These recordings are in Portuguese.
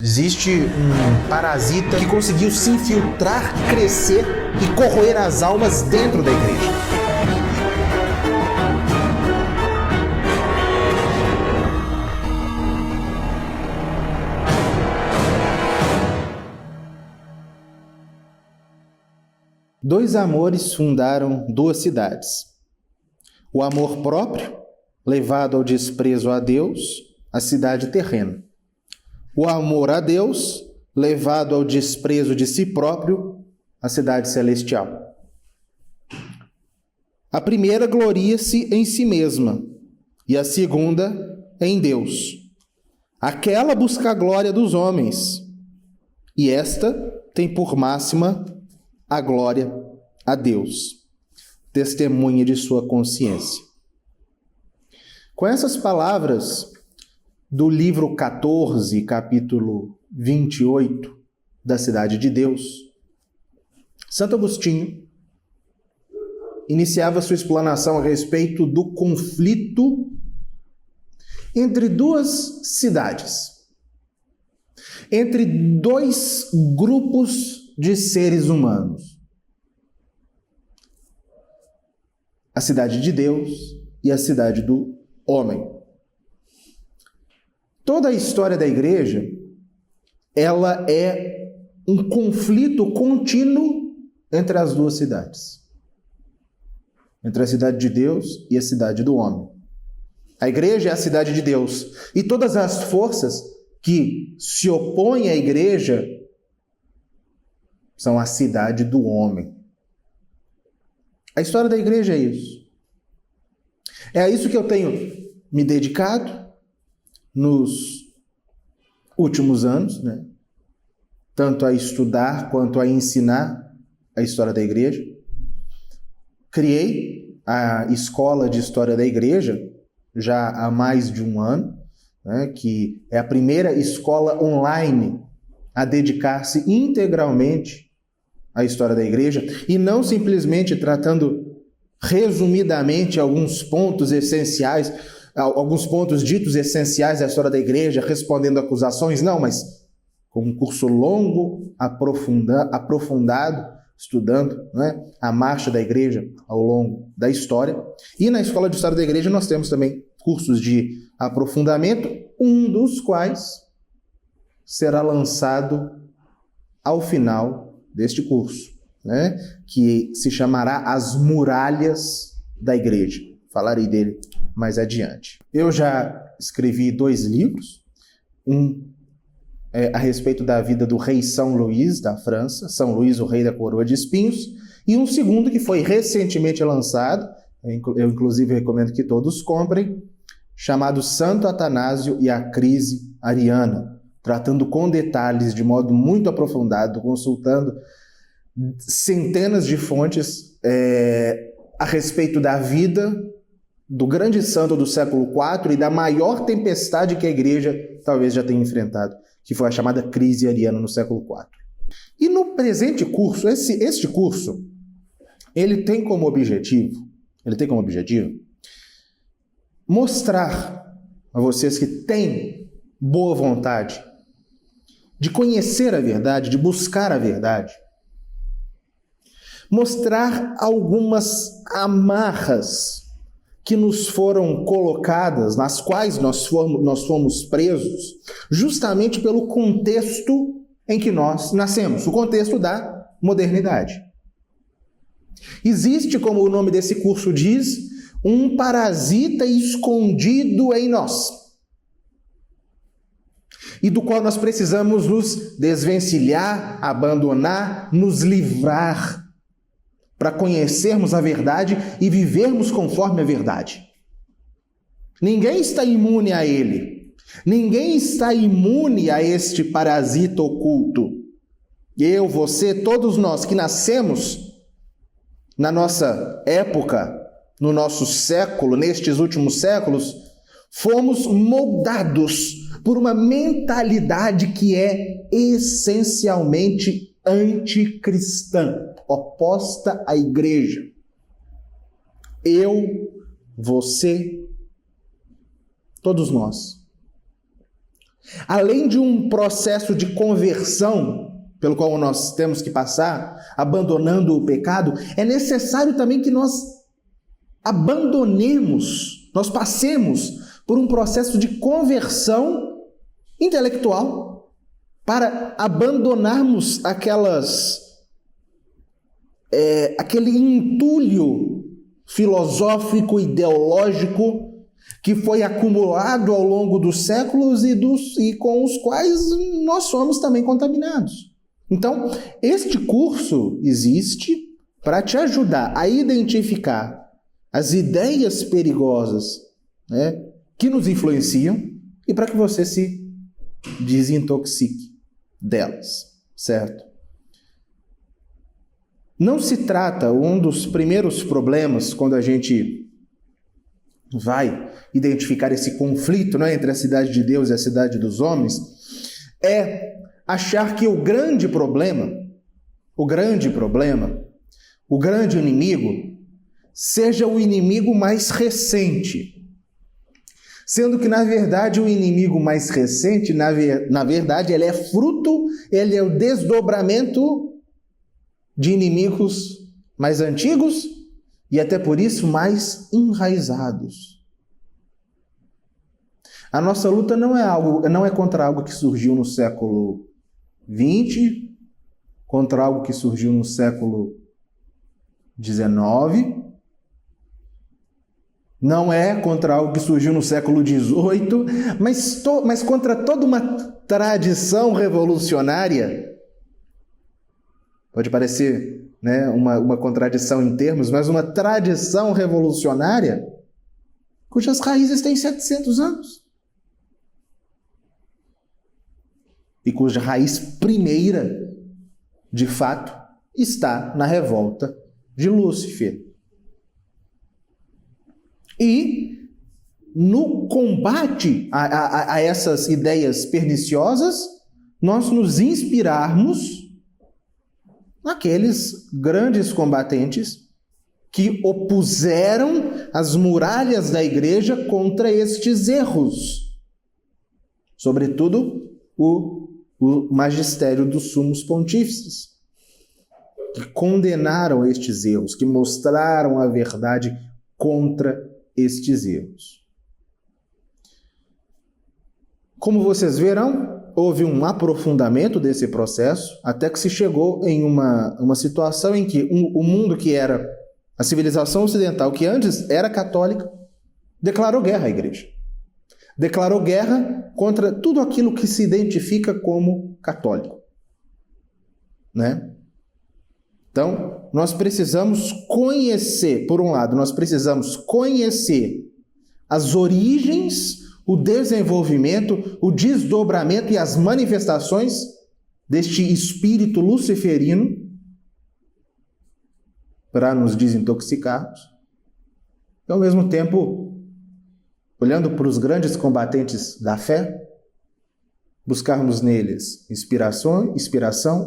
Existe um parasita que conseguiu se infiltrar, crescer e corroer as almas dentro da igreja. Dois amores fundaram duas cidades. O amor próprio, levado ao desprezo a Deus, a cidade terrena. O amor a Deus, levado ao desprezo de si próprio, a cidade celestial. A primeira gloria-se em si mesma, e a segunda em Deus. Aquela busca a glória dos homens, e esta tem por máxima a glória a Deus, testemunha de sua consciência. Com essas palavras do livro 14, capítulo 28, da Cidade de Deus, Santo Agostinho iniciava sua explanação a respeito do conflito entre duas cidades, entre dois grupos de seres humanos. A cidade de Deus e a cidade do homem. Toda a história da igreja, ela é um conflito contínuo entre as duas cidades. Entre a cidade de Deus e a cidade do homem. A igreja é a cidade de Deus. E todas as forças que se opõem à igreja são a cidade do homem. A história da igreja é isso. É a isso que eu tenho me dedicado nos últimos anos, né? Tanto a estudar quanto a ensinar a história da igreja. Criei a Escola de História da Igreja já há mais de um ano, né? Que é a primeira escola online a dedicar-se integralmente à história da igreja e não simplesmente tratando resumidamente alguns pontos essenciais, alguns pontos ditos essenciais da história da igreja, respondendo acusações, não, mas com um curso longo, aprofundado, estudando, né, a marcha da igreja ao longo da história. E na Escola de História da Igreja nós temos também cursos de aprofundamento, um dos quais será lançado ao final deste curso, né, que se chamará As Muralhas da Igreja. Falarei dele mais adiante. Eu já escrevi 2 livros, um a respeito da vida do rei São Luís da França, São Luís, o rei da coroa de espinhos, e um segundo que foi recentemente lançado, eu inclusive recomendo que todos comprem, chamado Santo Atanásio e a Crise Ariana, tratando com detalhes, de modo muito aprofundado, consultando centenas de fontes a respeito da vida do grande santo do século IV e da maior tempestade que a igreja talvez já tenha enfrentado, que foi a chamada crise ariana no século IV. E no presente curso, este curso, ele tem como objetivo mostrar a vocês que têm boa vontade de conhecer a verdade, de buscar a verdade, mostrar algumas amarras que nos foram colocadas, nas quais nós fomos presos, justamente pelo contexto em que nós nascemos, o contexto da modernidade. Existe, como o nome desse curso diz, um parasita escondido em nós, e do qual nós precisamos nos desvencilhar, abandonar, nos livrar, para conhecermos a verdade e vivermos conforme a verdade. Ninguém está imune a ele. Ninguém está imune a este parasita oculto. Eu, você, todos nós que nascemos na nossa época, no nosso século, nestes últimos séculos, fomos moldados por uma mentalidade que é essencialmente anticristã, oposta à igreja. Eu, você, todos nós. Além de um processo de conversão pelo qual nós temos que passar, abandonando o pecado, é necessário também que nós abandonemos, nós passemos por um processo de conversão intelectual para abandonarmos aquele entulho filosófico, ideológico que foi acumulado ao longo dos séculos e com os quais nós somos também contaminados. Então, este curso existe para te ajudar a identificar as ideias perigosas, né, que nos influenciam e para que você se desintoxique delas, certo? Não se trata, um dos primeiros problemas quando a gente vai identificar esse conflito, né, entre a cidade de Deus e a cidade dos homens, é achar que o grande inimigo, seja o inimigo mais recente. Sendo que, na verdade, o inimigo mais recente, na verdade, ele é o desdobramento de inimigos mais antigos e até por isso mais enraizados. A nossa luta não é contra algo que surgiu no século XX, contra algo que surgiu no século XIX, não é contra algo que surgiu no século XVIII, mas contra toda uma tradição revolucionária. Pode parecer, né, uma contradição em termos, mas uma tradição revolucionária cujas raízes têm 700 anos. E cuja raiz primeira, de fato, está na revolta de Lúcifer. E no combate a essas ideias perniciosas, nós nos inspirarmos naqueles grandes combatentes que opuseram as muralhas da igreja contra estes erros. Sobretudo, o magistério dos sumos pontífices, que condenaram estes erros, que mostraram a verdade contra estes erros. Como vocês verão, houve um aprofundamento desse processo, até que se chegou em uma situação em que o mundo que era a civilização ocidental, que antes era católica, declarou guerra à igreja. Declarou guerra contra tudo aquilo que se identifica como católico, né? Então, nós precisamos conhecer, por um lado, nós precisamos conhecer as origens, o desenvolvimento, o desdobramento e as manifestações deste espírito luciferino para nos desintoxicarmos. E, ao mesmo tempo, olhando para os grandes combatentes da fé, buscarmos neles inspiração,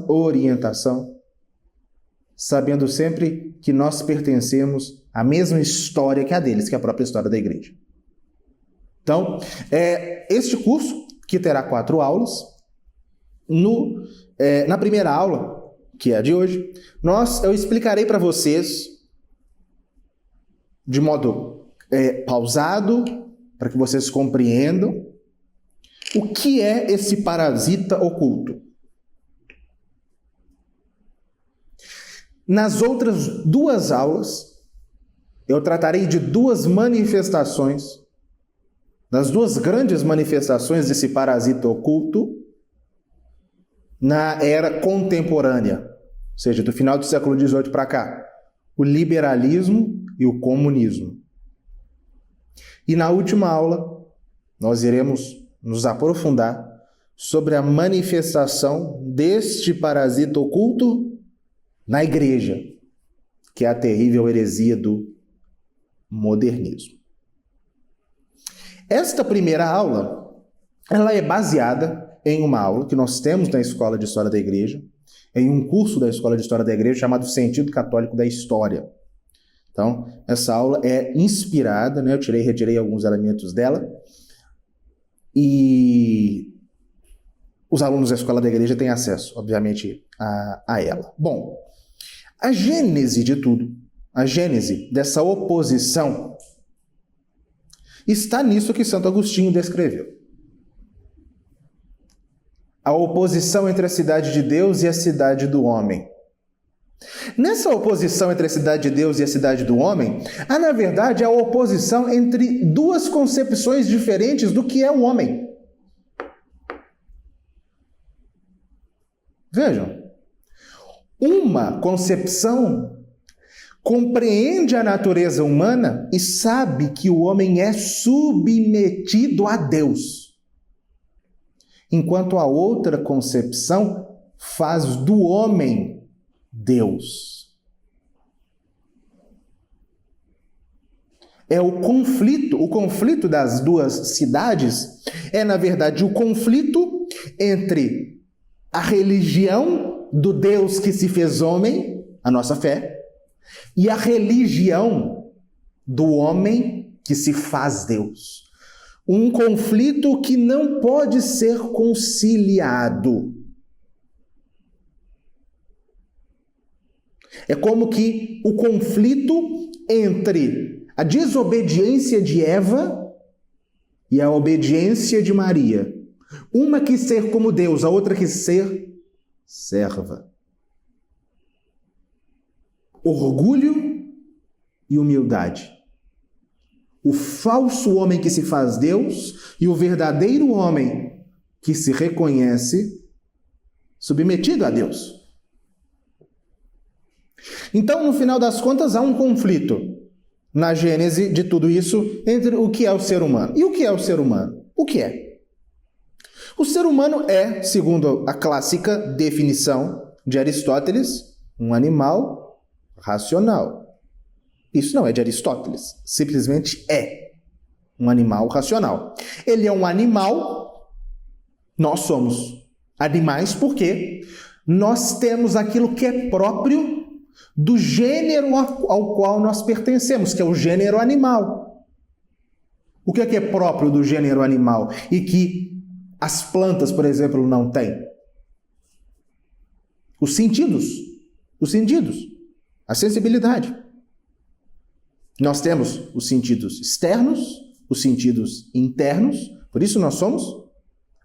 orientação, sabendo sempre que nós pertencemos à mesma história que a deles, que é a própria história da igreja. Então, este curso, que terá 4 aulas, na primeira aula, que é a de hoje, eu explicarei para vocês, de modo pausado, para que vocês compreendam, o que é esse parasita oculto. Nas outras 2 aulas, eu tratarei de 2 manifestações, das 2 grandes manifestações desse parasita oculto na era contemporânea, ou seja, do final do século XVIII para cá, o liberalismo e o comunismo. E na última aula, nós iremos nos aprofundar sobre a manifestação deste parasita oculto na igreja, que é a terrível heresia do modernismo. Esta primeira aula, ela é baseada em uma aula que nós temos na Escola de História da Igreja, em um curso da Escola de História da Igreja chamado Sentido Católico da História. Então, essa aula é inspirada, né? Eu retirei alguns elementos dela, e os alunos da escola da igreja têm acesso, obviamente, a ela. Bom, a gênese de tudo, a gênese dessa oposição, está nisso que Santo Agostinho descreveu. A oposição entre a cidade de Deus e a cidade do homem. Nessa oposição entre a cidade de Deus e a cidade do homem, há, na verdade, a oposição entre duas concepções diferentes do que é o homem. Vejam, uma concepção compreende a natureza humana e sabe que o homem é submetido a Deus, enquanto a outra concepção faz do homem Deus. É o conflito das duas cidades é, na verdade, o conflito entre a religião do Deus que se fez homem, a nossa fé, e a religião do homem que se faz Deus. Um conflito que não pode ser conciliado. É como que o conflito entre a desobediência de Eva e a obediência de Maria. Uma quis ser como Deus, a outra quis ser serva. Orgulho e humildade. O falso homem que se faz Deus e o verdadeiro homem que se reconhece submetido a Deus. Então, no final das contas, há um conflito na gênese de tudo isso entre o que é o ser humano. E o que é o ser humano? O que é? O ser humano é, segundo a clássica definição de Aristóteles, um animal racional. Isso não é de Aristóteles, simplesmente é um animal racional. Ele é um animal, nós somos animais porque nós temos aquilo que é próprio do gênero ao qual nós pertencemos, que é o gênero animal. O que é próprio do gênero animal e que as plantas, por exemplo, não têm? Os sentidos, a sensibilidade. Nós temos os sentidos externos, os sentidos internos, por isso nós somos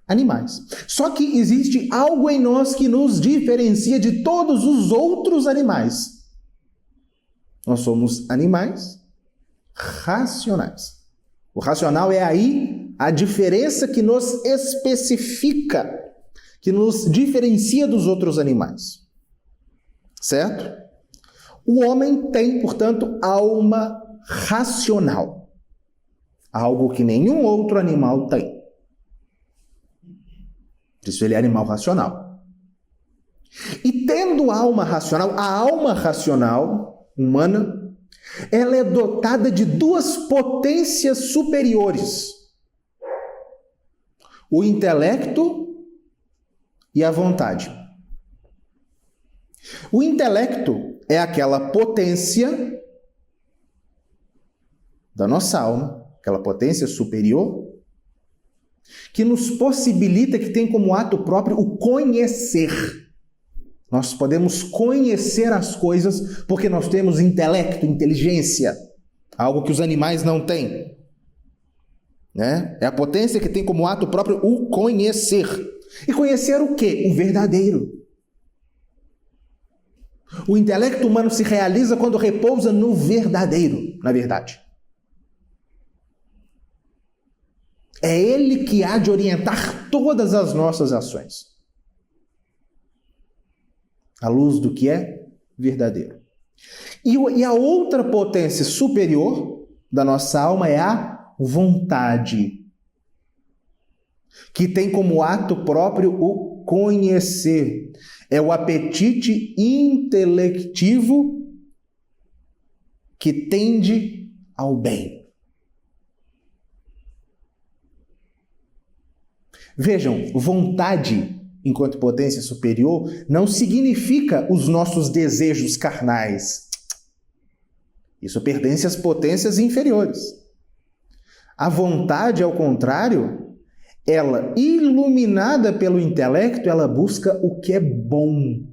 animais. Só que existe algo em nós que nos diferencia de todos os outros animais. Nós somos animais racionais. O racional é aí a diferença que nos especifica, que nos diferencia dos outros animais. Certo? O homem tem, portanto, alma racional. Algo que nenhum outro animal tem. Por isso ele é animal racional. E tendo alma racional, a alma racional humana, ela é dotada de duas potências superiores: o intelecto e a vontade. O intelecto é aquela potência da nossa alma, aquela potência superior, que nos possibilita, que tem como ato próprio o conhecer. Nós podemos conhecer as coisas porque nós temos intelecto, inteligência, algo que os animais não têm. Né? É a potência que tem como ato próprio o conhecer. E conhecer o quê? O verdadeiro. O intelecto humano se realiza quando repousa no verdadeiro, na verdade. É ele que há de orientar todas as nossas ações, à luz do que é verdadeiro. E a outra potência superior da nossa alma é a vontade, que tem como ato próprio o conhecer. É o apetite intelectivo que tende ao bem. Vejam, vontade, enquanto potência superior, não significa os nossos desejos carnais. Isso pertence às potências inferiores. A vontade, ao contrário, ela, iluminada pelo intelecto, ela busca o que é bom.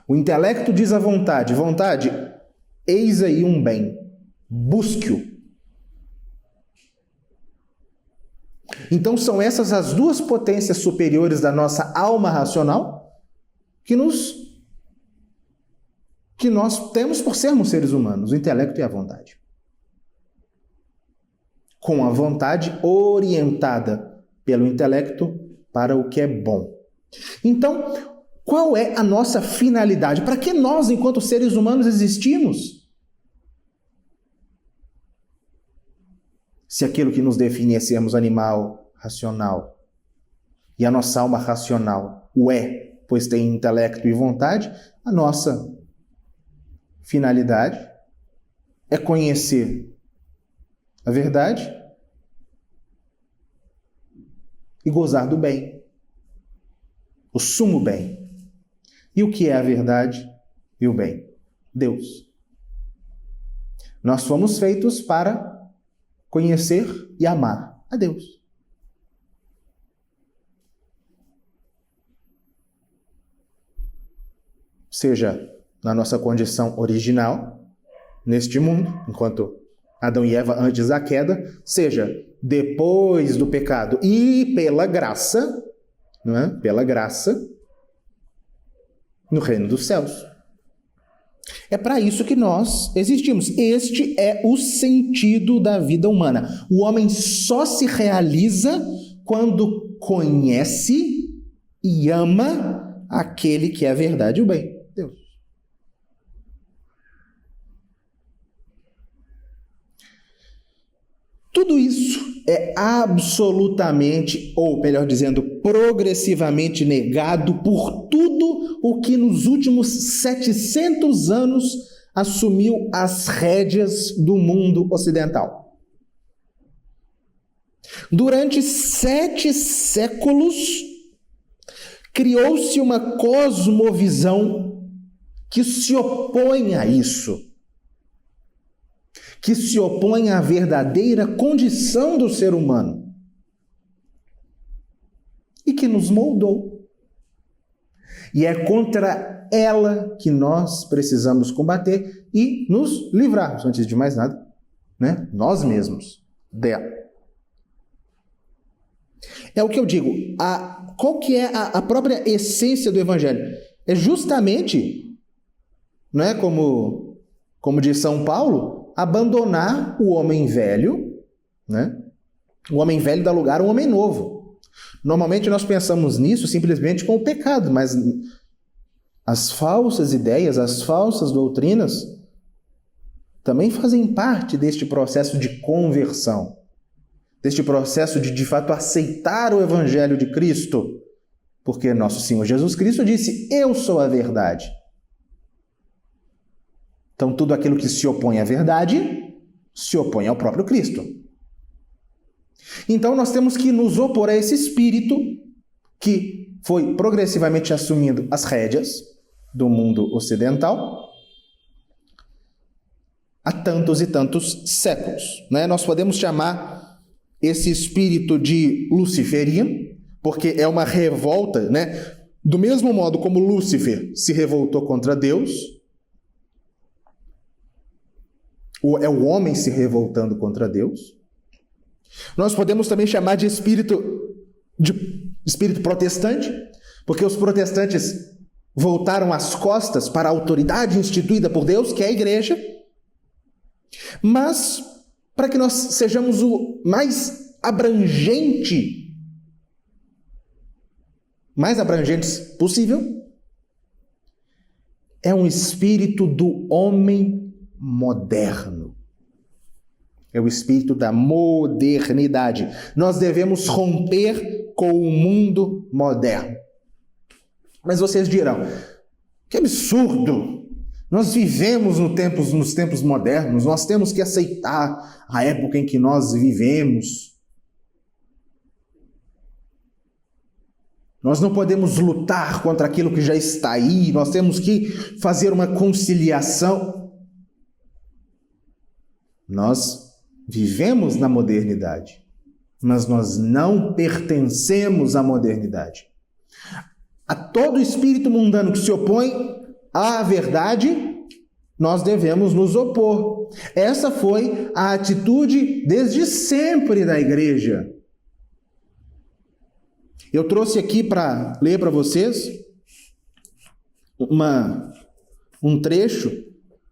O intelecto diz à vontade: vontade, eis aí um bem, busque-o. Então são essas as duas potências superiores da nossa alma racional que nós temos por sermos seres humanos, o intelecto e a vontade. Com a vontade orientada pelo intelecto para o que é bom. Então, qual é a nossa finalidade? Para que nós, enquanto seres humanos, existimos? Se aquilo que nos define é sermos animal racional e a nossa alma racional o é, pois tem intelecto e vontade, a nossa finalidade é conhecer a verdade e gozar do bem, o sumo bem. E o que é a verdade e o bem? Deus. Nós fomos feitos para conhecer e amar a Deus. Seja na nossa condição original, neste mundo, enquanto Adão e Eva antes da queda, seja depois do pecado e pela graça, não é? Pela graça, no reino dos céus. É para isso que nós existimos. Este é o sentido da vida humana. O homem só se realiza quando conhece e ama aquele que é a verdade e o bem, Deus. Tudo isso é absolutamente, ou melhor dizendo, progressivamente negado por tudo o que nos últimos 700 anos assumiu as rédeas do mundo ocidental. Durante 7 séculos, criou-se uma cosmovisão que se opõe a isso, que se opõe à verdadeira condição do ser humano e que nos moldou. E é contra ela que nós precisamos combater e nos livrarmos, antes de mais nada, né? Nós mesmos dela. É o que eu digo, qual que é a própria essência do Evangelho? É justamente, não é como diz São Paulo, abandonar o homem velho, né? O homem velho dá lugar a um homem novo. Normalmente nós pensamos nisso simplesmente com o pecado, mas as falsas ideias, as falsas doutrinas também fazem parte deste processo de conversão, deste processo de fato aceitar o Evangelho de Cristo, porque nosso Senhor Jesus Cristo disse: eu sou a verdade. Então, tudo aquilo que se opõe à verdade, se opõe ao próprio Cristo. Então, nós temos que nos opor a esse espírito que foi progressivamente assumindo as rédeas do mundo ocidental há tantos e tantos séculos, né? Nós podemos chamar esse espírito de luciferiano, porque é uma revolta, né? Do mesmo modo como Lúcifer se revoltou contra Deus, é o homem se revoltando contra Deus. Nós podemos também chamar de espírito protestante, porque os protestantes voltaram as costas para a autoridade instituída por Deus, que é a igreja. Mas, para que nós sejamos o mais abrangentes possível, é um espírito do homem moderno. É o espírito da modernidade. Nós devemos romper com o mundo moderno. Mas vocês dirão: que absurdo! Nós vivemos nos tempos modernos, nós temos que aceitar a época em que nós vivemos. Nós não podemos lutar contra aquilo que já está aí, nós temos que fazer uma conciliação. Nós vivemos na modernidade. mas nós não pertencemos à modernidade. A todo espírito mundano que se opõe à verdade, nós devemos nos opor. Essa foi a atitude desde sempre da igreja. Eu trouxe aqui para ler para vocês um trecho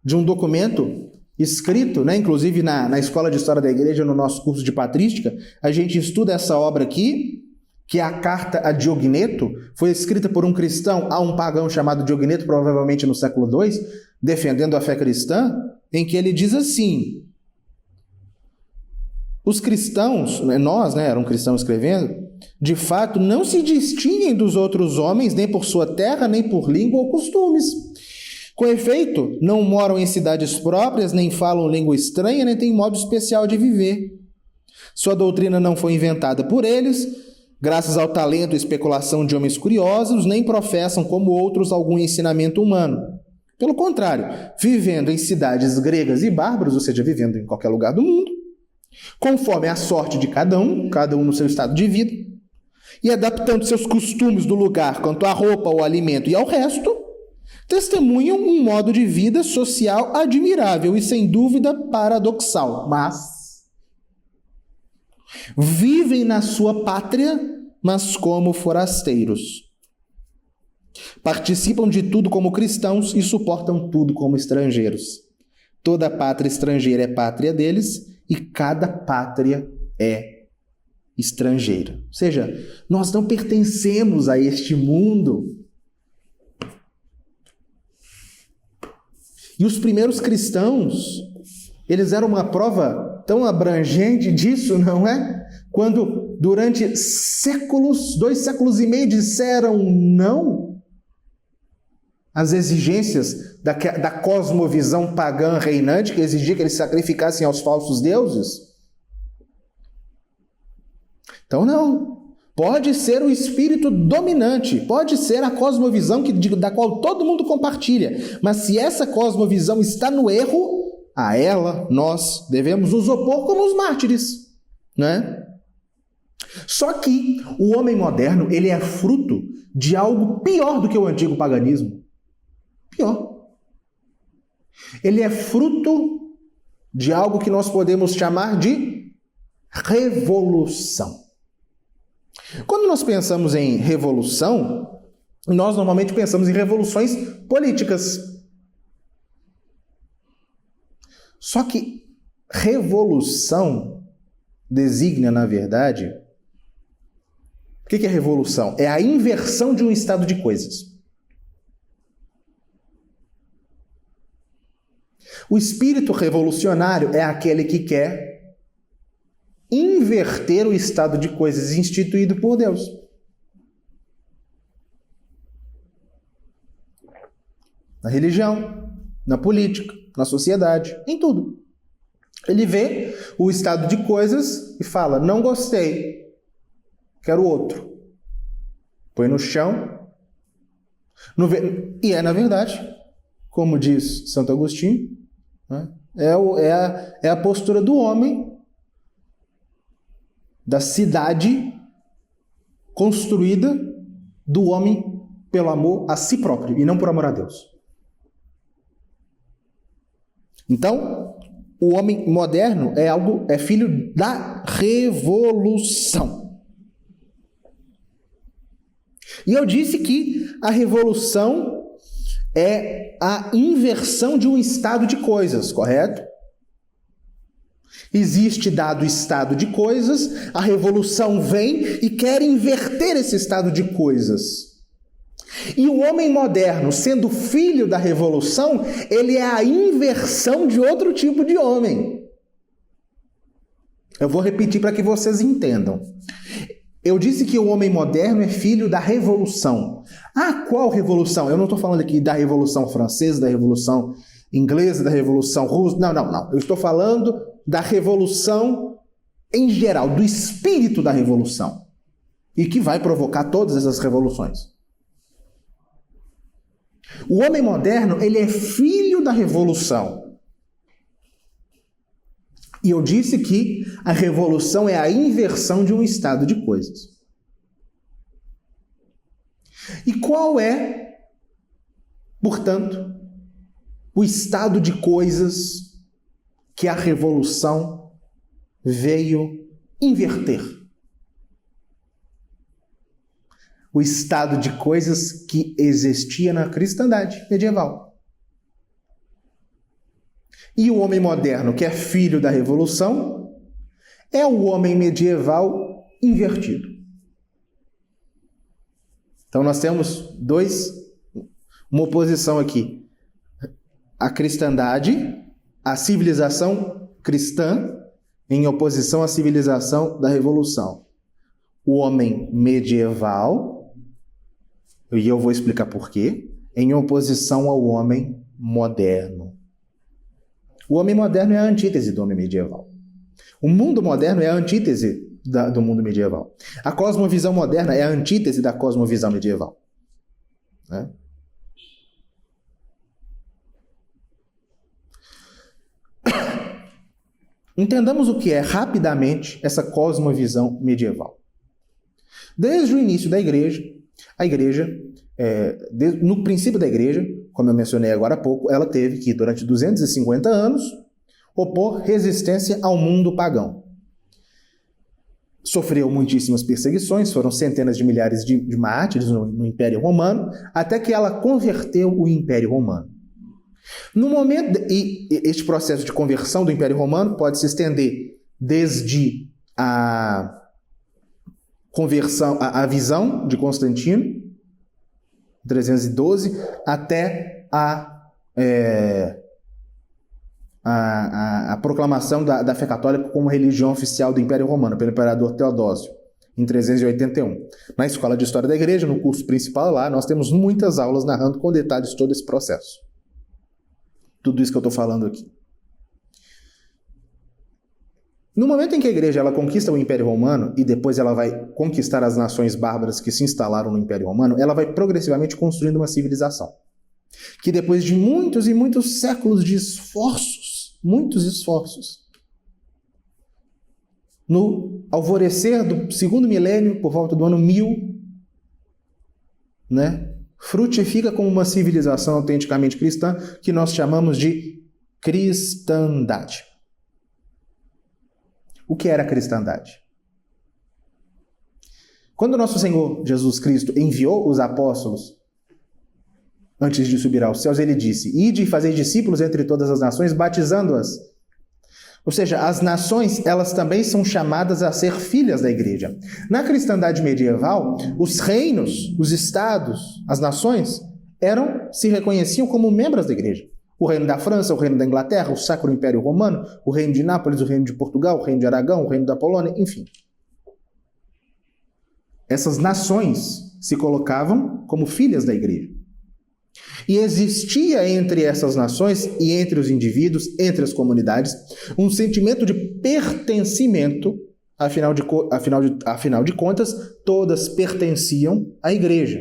de um documento escrito, inclusive na Escola de História da Igreja, no nosso curso de Patrística. A gente estuda essa obra aqui, que é a Carta a Diogneto, foi escrita por um cristão a um pagão chamado Diogneto, provavelmente no século II, defendendo a fé cristã, em que ele diz assim: os cristãos, nós, era um cristão escrevendo, de fato não se distinguem dos outros homens, nem por sua terra, nem por língua ou costumes. Com efeito, não moram em cidades próprias, nem falam língua estranha, nem têm modo especial de viver. Sua doutrina não foi inventada por eles, graças ao talento e especulação de homens curiosos, nem professam, como outros, algum ensinamento humano. Pelo contrário, vivendo em cidades gregas e bárbaras, ou seja, vivendo em qualquer lugar do mundo, conforme a sorte de cada um no seu estado de vida, e adaptando seus costumes do lugar quanto à roupa, ao alimento e ao resto, testemunham um modo de vida social admirável e, sem dúvida, paradoxal, mas vivem na sua pátria, mas como forasteiros. Participam de tudo como cristãos e suportam tudo como estrangeiros. Toda pátria estrangeira é pátria deles e cada pátria é estrangeira. Ou seja, nós não pertencemos a este mundo. E os primeiros cristãos, eles eram uma prova tão abrangente disso, não é? Quando durante séculos, 2 séculos e meio, disseram não às exigências da cosmovisão pagã reinante, que exigia que eles sacrificassem aos falsos deuses. Então não. Pode ser o espírito dominante, pode ser a cosmovisão da qual todo mundo compartilha, mas se essa cosmovisão está no erro, a ela nós devemos nos opor como os mártires, né? Só que o homem moderno, ele é fruto de algo pior do que o antigo paganismo. Pior. Ele é fruto de algo que nós podemos chamar de revolução. Quando nós pensamos em revolução, nós normalmente pensamos em revoluções políticas. Só que revolução designa, na verdade, o que é revolução? É a inversão de um estado de coisas. O espírito revolucionário é aquele que quer inverter o estado de coisas instituído por Deus. Na religião, na política, na sociedade, em tudo. Ele vê o estado de coisas e fala: não gostei, quero outro. Põe no chão. E na verdade, como diz Santo Agostinho, é a postura do homem, da cidade construída do homem pelo amor a si próprio e não por amor a Deus. Então, o homem moderno é filho da revolução. E eu disse que a revolução é a inversão de um estado de coisas, correto? Existe dado estado de coisas, a revolução vem e quer inverter esse estado de coisas. E o homem moderno, sendo filho da revolução, ele é a inversão de outro tipo de homem. Eu vou repetir para que vocês entendam. Eu disse que o homem moderno é filho da revolução. Ah, qual revolução? Eu não estou falando aqui da revolução francesa, da revolução inglesa, da revolução russa. Não. Eu estou falando da revolução em geral, do espírito da revolução. E que vai provocar todas essas revoluções. O homem moderno, ele é filho da revolução. E eu disse que a revolução é a inversão de um estado de coisas. E qual é, portanto, o estado de coisas que a revolução veio inverter? O estado de coisas que existia na cristandade medieval. E o homem moderno, que é filho da revolução, é o homem medieval invertido. Então nós temos uma oposição aqui. A cristandade, a civilização cristã, em oposição à civilização da revolução. O homem medieval, e eu vou explicar por quê, em oposição ao homem moderno. O homem moderno é a antítese do homem medieval. O mundo moderno é a antítese do mundo medieval. A cosmovisão moderna é a antítese da cosmovisão medieval. Né? Entendamos o que é, rapidamente, essa cosmovisão medieval. Desde o início da igreja, a igreja, no princípio da igreja, como eu mencionei agora há pouco, ela teve que, durante 250 anos, opor resistência ao mundo pagão. Sofreu muitíssimas perseguições, foram centenas de milhares de mártires no Império Romano, até que ela converteu o Império Romano. No momento, e este processo de conversão do Império Romano pode se estender desde a conversão, a visão de Constantino, 312, até a proclamação da fé católica como religião oficial do Império Romano, pelo imperador Teodósio, em 381. Na Escola de História da Igreja, no curso principal lá, nós temos muitas aulas narrando com detalhes todo esse processo. Tudo isso que eu estou falando aqui. No momento em que a igreja ela conquista o Império Romano e depois ela vai conquistar as nações bárbaras que se instalaram no Império Romano, ela vai progressivamente construindo uma civilização. Que depois de muitos e muitos séculos de muitos esforços, no alvorecer do segundo milênio, por volta do ano 1000, frutifica como uma civilização autenticamente cristã que nós chamamos de cristandade. O que era a cristandade? Quando nosso Senhor Jesus Cristo enviou os apóstolos, antes de subir aos céus, ele disse: "Ide e fazei discípulos entre todas as nações, batizando-as." Ou seja, as nações, elas também são chamadas a ser filhas da igreja. Na cristandade medieval, os reinos, os estados, as nações, se reconheciam como membros da igreja. O reino da França, o reino da Inglaterra, o Sacro Império Romano, o reino de Nápoles, o reino de Portugal, o reino de Aragão, o reino da Polônia, enfim. Essas nações se colocavam como filhas da igreja. E existia entre essas nações e entre os indivíduos, entre as comunidades, um sentimento de pertencimento, afinal de contas, todas pertenciam à igreja.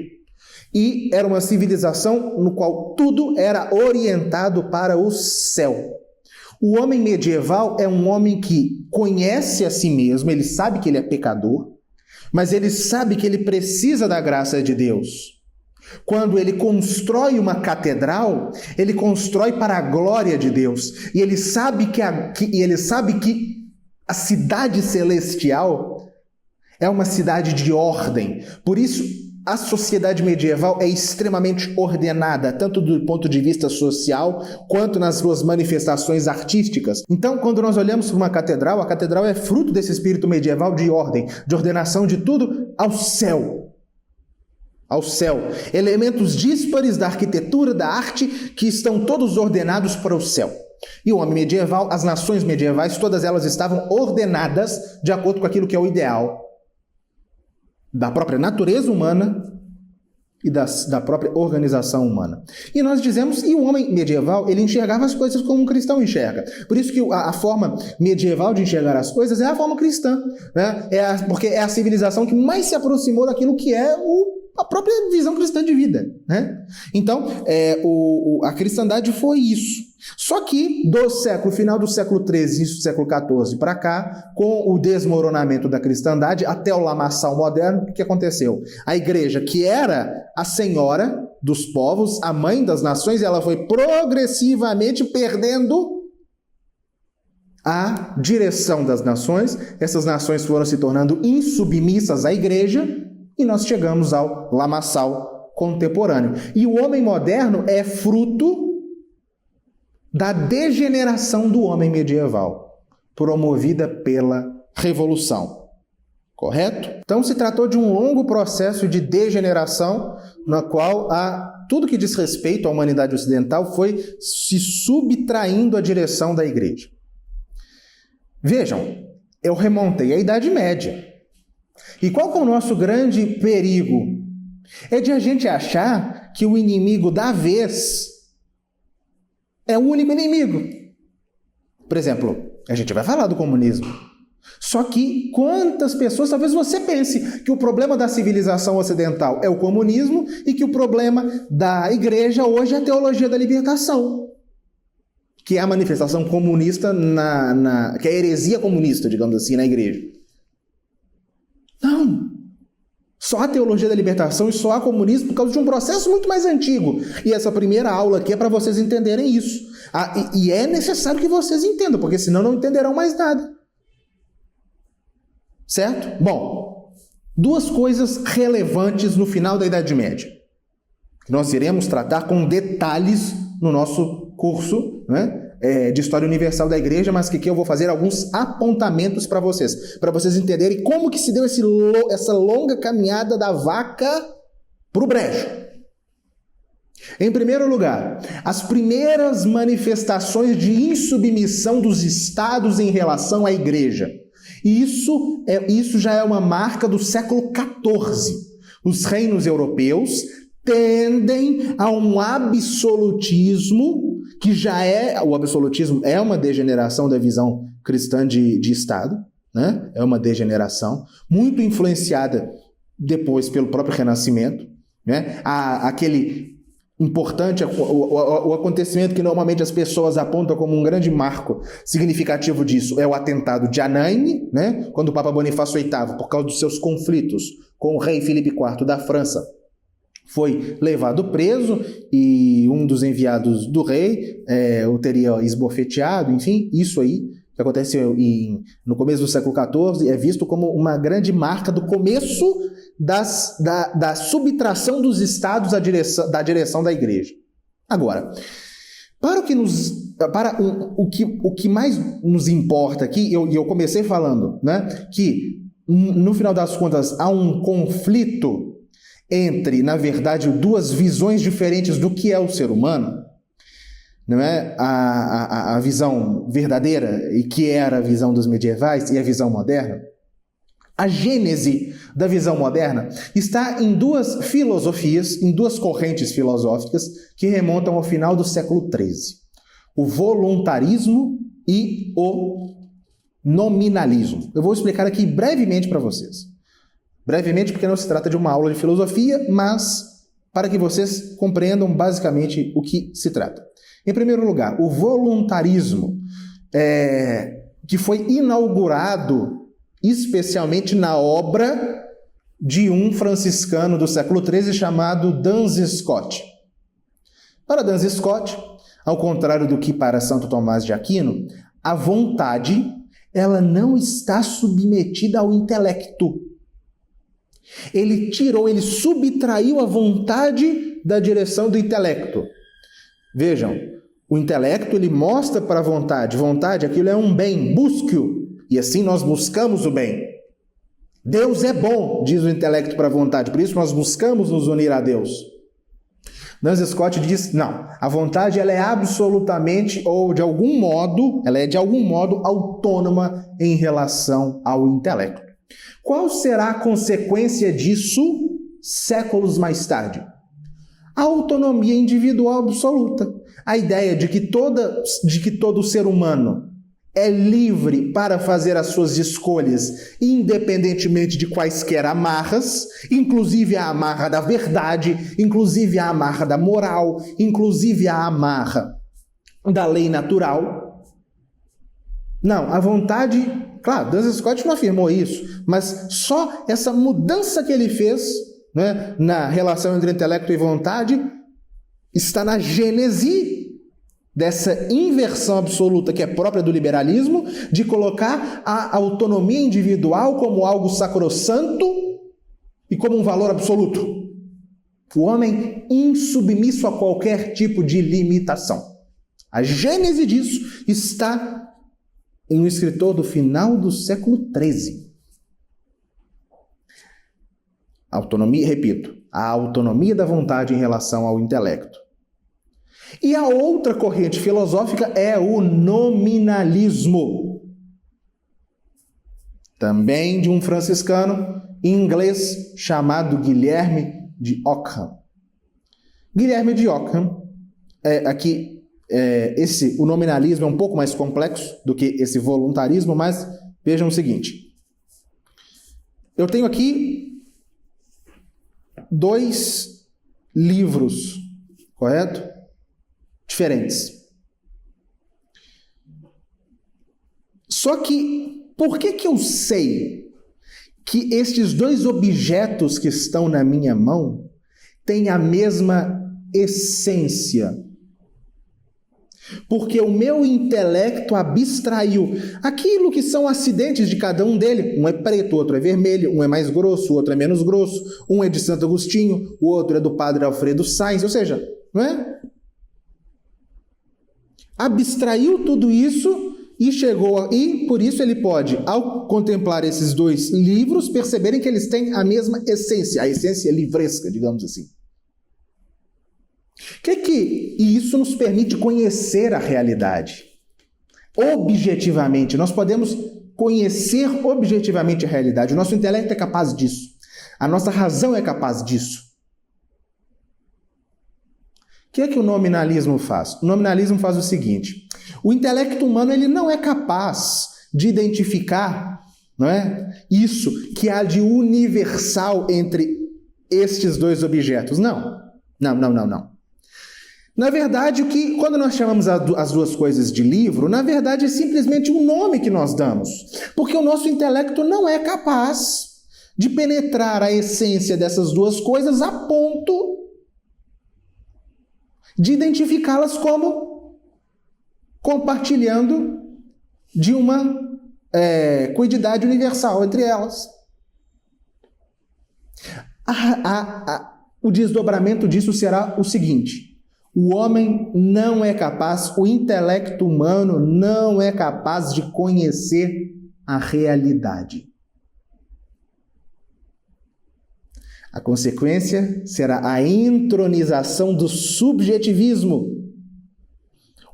E era uma civilização no qual tudo era orientado para o céu. O homem medieval é um homem que conhece a si mesmo, ele sabe que ele é pecador, mas ele sabe que ele precisa da graça de Deus. Quando ele constrói uma catedral, ele constrói para a glória de Deus. E ele sabe que a cidade celestial é uma cidade de ordem. Por isso, a sociedade medieval é extremamente ordenada, tanto do ponto de vista social, quanto nas suas manifestações artísticas. Então, quando nós olhamos para uma catedral, a catedral é fruto desse espírito medieval de ordem, de ordenação de tudo ao céu. Ao céu. Elementos díspares da arquitetura, da arte, que estão todos ordenados para o céu. E o homem medieval, as nações medievais, todas elas estavam ordenadas de acordo com aquilo que é o ideal da própria natureza humana e da própria organização humana. E nós dizemos, e o homem medieval, ele enxergava as coisas como um cristão enxerga. Por isso que a forma medieval de enxergar as coisas é a forma cristã, né? Porque é a civilização que mais se aproximou daquilo que é o a própria visão cristã de vida, né? Então, a cristandade foi isso. Só que final do século XIII, início do século XIV para cá, com o desmoronamento da cristandade, até o lamaçal moderno, o que aconteceu? A igreja, que era a senhora dos povos, a mãe das nações, ela foi progressivamente perdendo a direção das nações. Essas nações foram se tornando insubmissas à igreja e nós chegamos ao lamaçal contemporâneo. E o homem moderno é fruto da degeneração do homem medieval, promovida pela Revolução. Correto? Então se tratou de um longo processo de degeneração, na qual tudo que diz respeito à humanidade ocidental foi se subtraindo à direção da igreja. Vejam, eu remontei à Idade Média. E qual que é o nosso grande perigo? É de a gente achar que o inimigo da vez é o único inimigo. Por exemplo, a gente vai falar do comunismo. Só que quantas pessoas, talvez você pense que o problema da civilização ocidental é o comunismo e que o problema da igreja hoje é a teologia da libertação, que é a manifestação comunista, que é a heresia comunista, digamos assim, na igreja. Não. Só a teologia da libertação e só há comunismo por causa de um processo muito mais antigo. E essa primeira aula aqui é para vocês entenderem isso. E é necessário que vocês entendam, porque senão não entenderão mais nada. Certo? Bom, duas coisas relevantes no final da Idade Média, que nós iremos tratar com detalhes no nosso curso, né, de História Universal da Igreja, mas que aqui eu vou fazer alguns apontamentos para vocês entenderem como que se deu essa longa caminhada da vaca para o brejo. Em primeiro lugar, as primeiras manifestações de insubmissão dos estados em relação à igreja. Isso já é uma marca do século XIV. Os reinos europeus tendem a um absolutismo, o absolutismo é uma degeneração da visão cristã de Estado, né? É uma degeneração, muito influenciada depois pelo próprio Renascimento, né? Aquele importante, o acontecimento que normalmente as pessoas apontam como um grande marco significativo disso é o atentado de Anaine, né? Quando o Papa Bonifácio VIII, por causa dos seus conflitos com o rei Filipe IV da França, foi levado preso e um dos enviados do rei o teria esbofeteado. Enfim, isso aí que aconteceu no começo do século XIV é visto como uma grande marca do começo da subtração dos estados da direção da igreja. Agora, o que mais nos importa aqui, eu comecei falando, né, que no final das contas há um conflito entre, na verdade, duas visões diferentes do que é o ser humano, não é? A visão verdadeira, e que era a visão dos medievais, e a visão moderna. A gênese da visão moderna está em duas filosofias, em duas correntes filosóficas que remontam ao final do século XIII. O voluntarismo e o nominalismo. Eu vou explicar aqui brevemente para vocês. Brevemente, porque não se trata de uma aula de filosofia, mas para que vocês compreendam basicamente o que se trata. Em primeiro lugar, o voluntarismo, que foi inaugurado especialmente na obra de um franciscano do século XIII chamado Duns Scotus. Para Duns Scotus, ao contrário do que para Santo Tomás de Aquino, a vontade ela não está submetida ao intelecto. Ele subtraiu a vontade da direção do intelecto. Vejam, o intelecto ele mostra para a vontade. Vontade, aquilo é um bem, busque-o. E assim nós buscamos o bem. Deus é bom, diz o intelecto para a vontade. Por isso nós buscamos nos unir a Deus. Duns Scotus diz, não, a vontade ela é absolutamente, ou de algum modo, ela é de algum modo autônoma em relação ao intelecto. Qual será a consequência disso séculos mais tarde? A autonomia individual absoluta. A ideia de que todo ser humano é livre para fazer as suas escolhas, independentemente de quaisquer amarras, inclusive a amarra da verdade, inclusive a amarra da moral, inclusive a amarra da lei natural. Não, a vontade, claro, Duns Scott não afirmou isso, mas só essa mudança que ele fez, né, na relação entre intelecto e vontade está na gênese dessa inversão absoluta que é própria do liberalismo, de colocar a autonomia individual como algo sacrossanto e como um valor absoluto. O homem insubmisso a qualquer tipo de limitação. A gênese disso está em um escritor do final do século XIII. Autonomia, repito, a autonomia da vontade em relação ao intelecto. E a outra corrente filosófica é o nominalismo. Também de um franciscano inglês chamado Guilherme de Ockham. Guilherme de Ockham, o nominalismo é um pouco mais complexo do que esse voluntarismo, mas vejam o seguinte. Eu tenho aqui 2 livros, correto? Diferentes. Só que, por que eu sei que estes 2 objetos que estão na minha mão têm a mesma essência? Porque o meu intelecto abstraiu aquilo que são acidentes de cada um dele. Um é preto, o outro é vermelho, um é mais grosso, o outro é menos grosso, um é de Santo Agostinho, o outro é do Padre Alfredo Sainz, ou seja, não é? Abstraiu tudo isso e por isso ele pode, ao contemplar esses 2 livros, perceberem que eles têm a mesma essência, a essência livresca, digamos assim. E isso nos permite conhecer a realidade. Objetivamente, nós podemos conhecer objetivamente a realidade. O nosso intelecto é capaz disso. A nossa razão é capaz disso. O que o nominalismo faz? O nominalismo faz o seguinte: o intelecto humano ele não é capaz de identificar, não é, isso que há de universal entre estes 2 objetos. Não. Na verdade, quando nós chamamos as 2 coisas de livro, na verdade é simplesmente um nome que nós damos. Porque o nosso intelecto não é capaz de penetrar a essência dessas 2 coisas a ponto de identificá-las como compartilhando de uma quantidade universal entre elas. O desdobramento disso será o seguinte: o homem não é capaz, o intelecto humano não é capaz de conhecer a realidade. A consequência será a entronização do subjetivismo.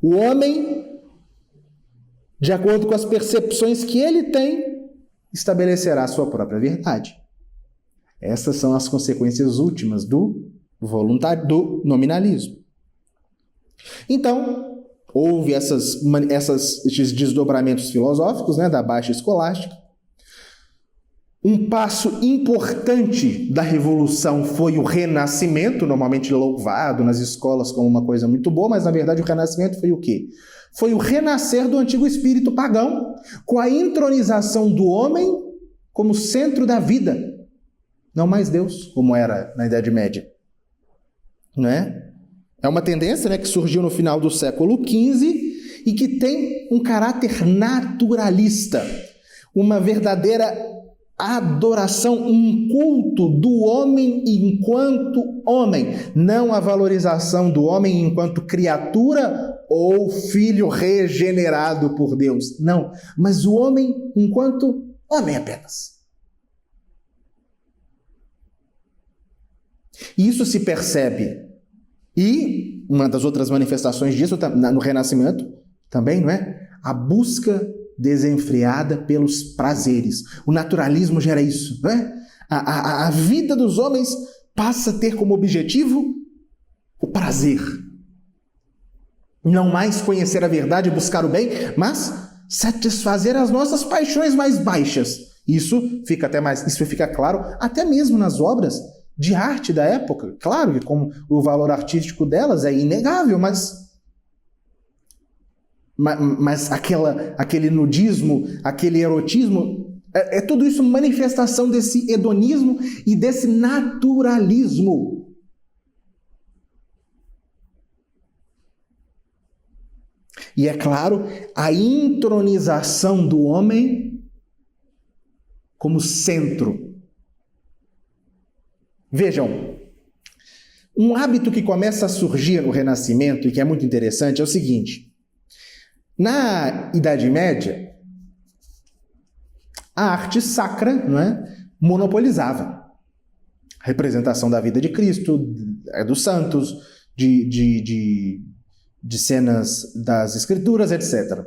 O homem, de acordo com as percepções que ele tem, estabelecerá a sua própria verdade. Essas são as consequências últimas do nominalismo. Então, houve esses desdobramentos filosóficos, né, da Baixa Escolástica. Um passo importante da Revolução foi o Renascimento, normalmente louvado nas escolas como uma coisa muito boa, mas na verdade o Renascimento foi o quê? Foi o renascer do antigo espírito pagão, com a entronização do homem como centro da vida, não mais Deus, como era na Idade Média. Não é? É uma tendência, né, que surgiu no final do século XV e que tem um caráter naturalista, uma verdadeira adoração, um culto do homem enquanto homem, não a valorização do homem enquanto criatura ou filho regenerado por Deus, não, mas o homem enquanto homem apenas. Isso se percebe, e uma das outras manifestações disso no Renascimento também, não é? A busca desenfreada pelos prazeres. O naturalismo gera isso, não é? A vida dos homens passa a ter como objetivo o prazer. Não mais conhecer a verdade e buscar o bem, mas satisfazer as nossas paixões mais baixas. Isso fica claro até mesmo nas obras de arte da época. Claro que como o valor artístico delas é inegável, mas aquele nudismo, aquele erotismo, é tudo isso manifestação desse hedonismo e desse naturalismo. E é claro, a intronização do homem como centro. Vejam, um hábito que começa a surgir no Renascimento e que é muito interessante é o seguinte: na Idade Média, a arte sacra, não é, monopolizava a representação da vida de Cristo, dos santos, de cenas das Escrituras, etc.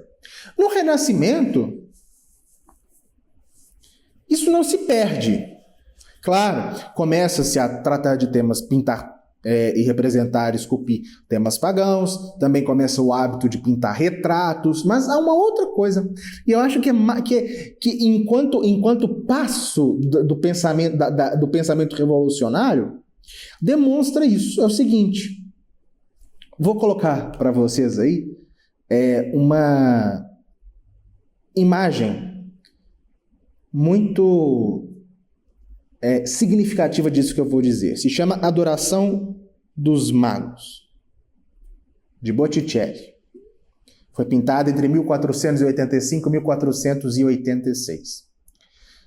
No Renascimento, isso não se perde. Claro, começa-se a tratar de temas, pintar e representar, esculpir temas pagãos, também começa o hábito de pintar retratos, mas há uma outra coisa, e eu acho que enquanto passo do pensamento revolucionário, demonstra isso. É o seguinte, vou colocar para vocês aí uma imagem muito significativa disso que eu vou dizer. Se chama Adoração dos Magos, de Botticelli. Foi pintada entre 1485 e 1486.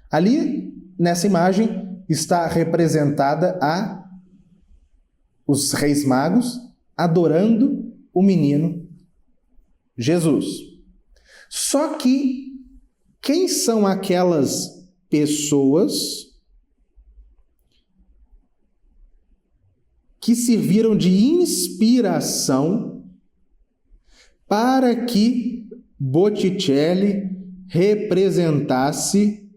Ali, nessa imagem, está representada os reis magos adorando o menino Jesus. Só que quem são aquelas pessoas que serviram de inspiração para que Botticelli representasse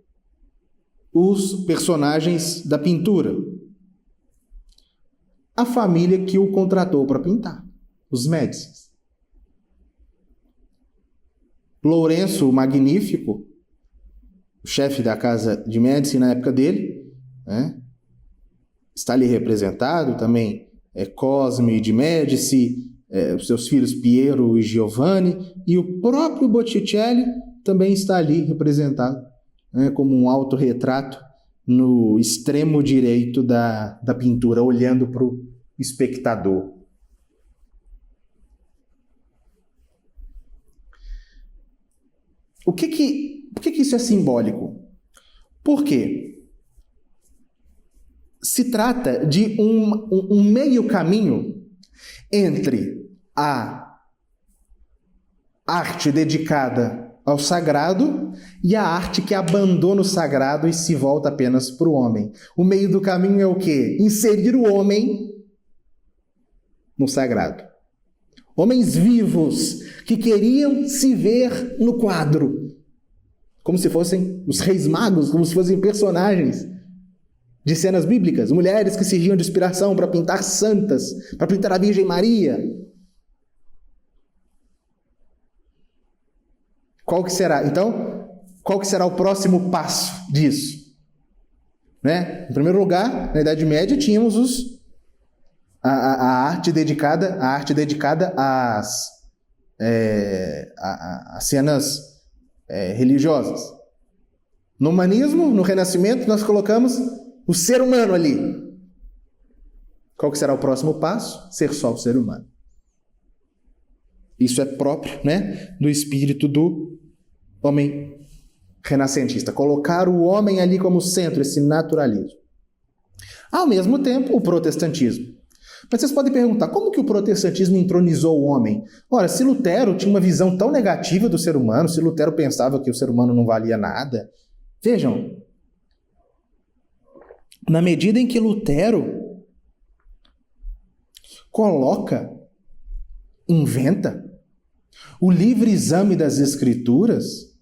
os personagens da pintura? A família que o contratou para pintar, os Médicis. Lourenço o Magnífico, o chefe da casa de Médici na época dele, né, está ali representado, também Cosme de Médici, os seus filhos Piero e Giovanni, e o próprio Botticelli também está ali representado, né, como um autorretrato no extremo direito da pintura, olhando para o espectador. Por que isso é simbólico? Por quê? Se trata de um meio caminho entre a arte dedicada ao sagrado e a arte que abandona o sagrado e se volta apenas para o homem. O meio do caminho é o quê? Inserir o homem no sagrado. Homens vivos que queriam se ver no quadro, como se fossem os reis magos, como se fossem personagens de cenas bíblicas, mulheres que serviam de inspiração para pintar santas, para pintar a Virgem Maria. Qual que será? Então, qual que será o próximo passo disso? Né? Em primeiro lugar, na Idade Média, tínhamos a arte dedicada às cenas religiosas. No humanismo, no Renascimento, nós colocamos o ser humano ali. Qual que será o próximo passo? Ser só o ser humano. Isso é próprio, né, do espírito do homem renascentista. Colocar o homem ali como centro, esse naturalismo. Ao mesmo tempo, o protestantismo. Mas vocês podem perguntar, como que o protestantismo entronizou o homem? Ora, se Lutero tinha uma visão tão negativa do ser humano, se Lutero pensava que o ser humano não valia nada, vejam, na medida em que Lutero inventa o livre exame das Escrituras,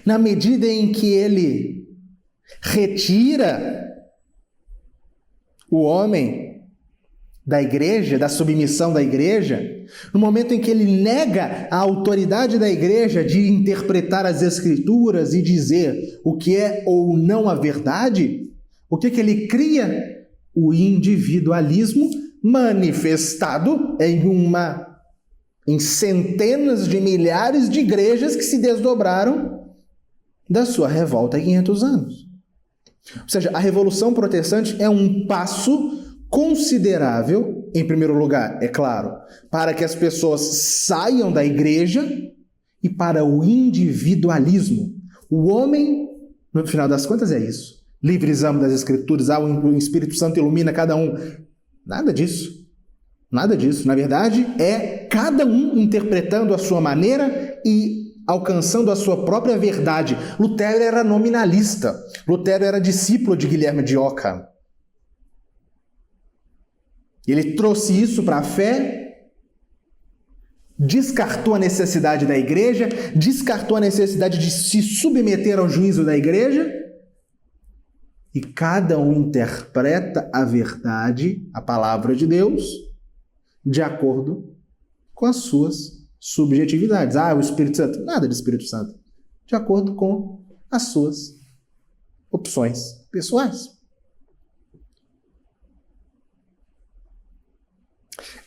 na medida em que ele retira o homem da igreja, da submissão da igreja, no momento em que ele nega a autoridade da igreja de interpretar as escrituras e dizer o que é ou não a verdade, o que ele cria? O individualismo manifestado em centenas de milhares de igrejas que se desdobraram da sua revolta há 500 anos. Ou seja, a Revolução Protestante é um passo considerável, em primeiro lugar, é claro, para que as pessoas saiam da igreja e para o individualismo. O homem, no final das contas, é isso. Livre exame das Escrituras, o Espírito Santo ilumina cada um. Nada disso. Nada disso. Na verdade, é cada um interpretando a sua maneira e alcançando a sua própria verdade. Lutero era nominalista. Lutero era discípulo de Guilherme de Ockham. Ele trouxe isso para a fé, descartou a necessidade da igreja, descartou a necessidade de se submeter ao juízo da igreja, e cada um interpreta a verdade, a palavra de Deus, de acordo com as suas subjetividades. O Espírito Santo. Nada de Espírito Santo. De acordo com as suas opções pessoais.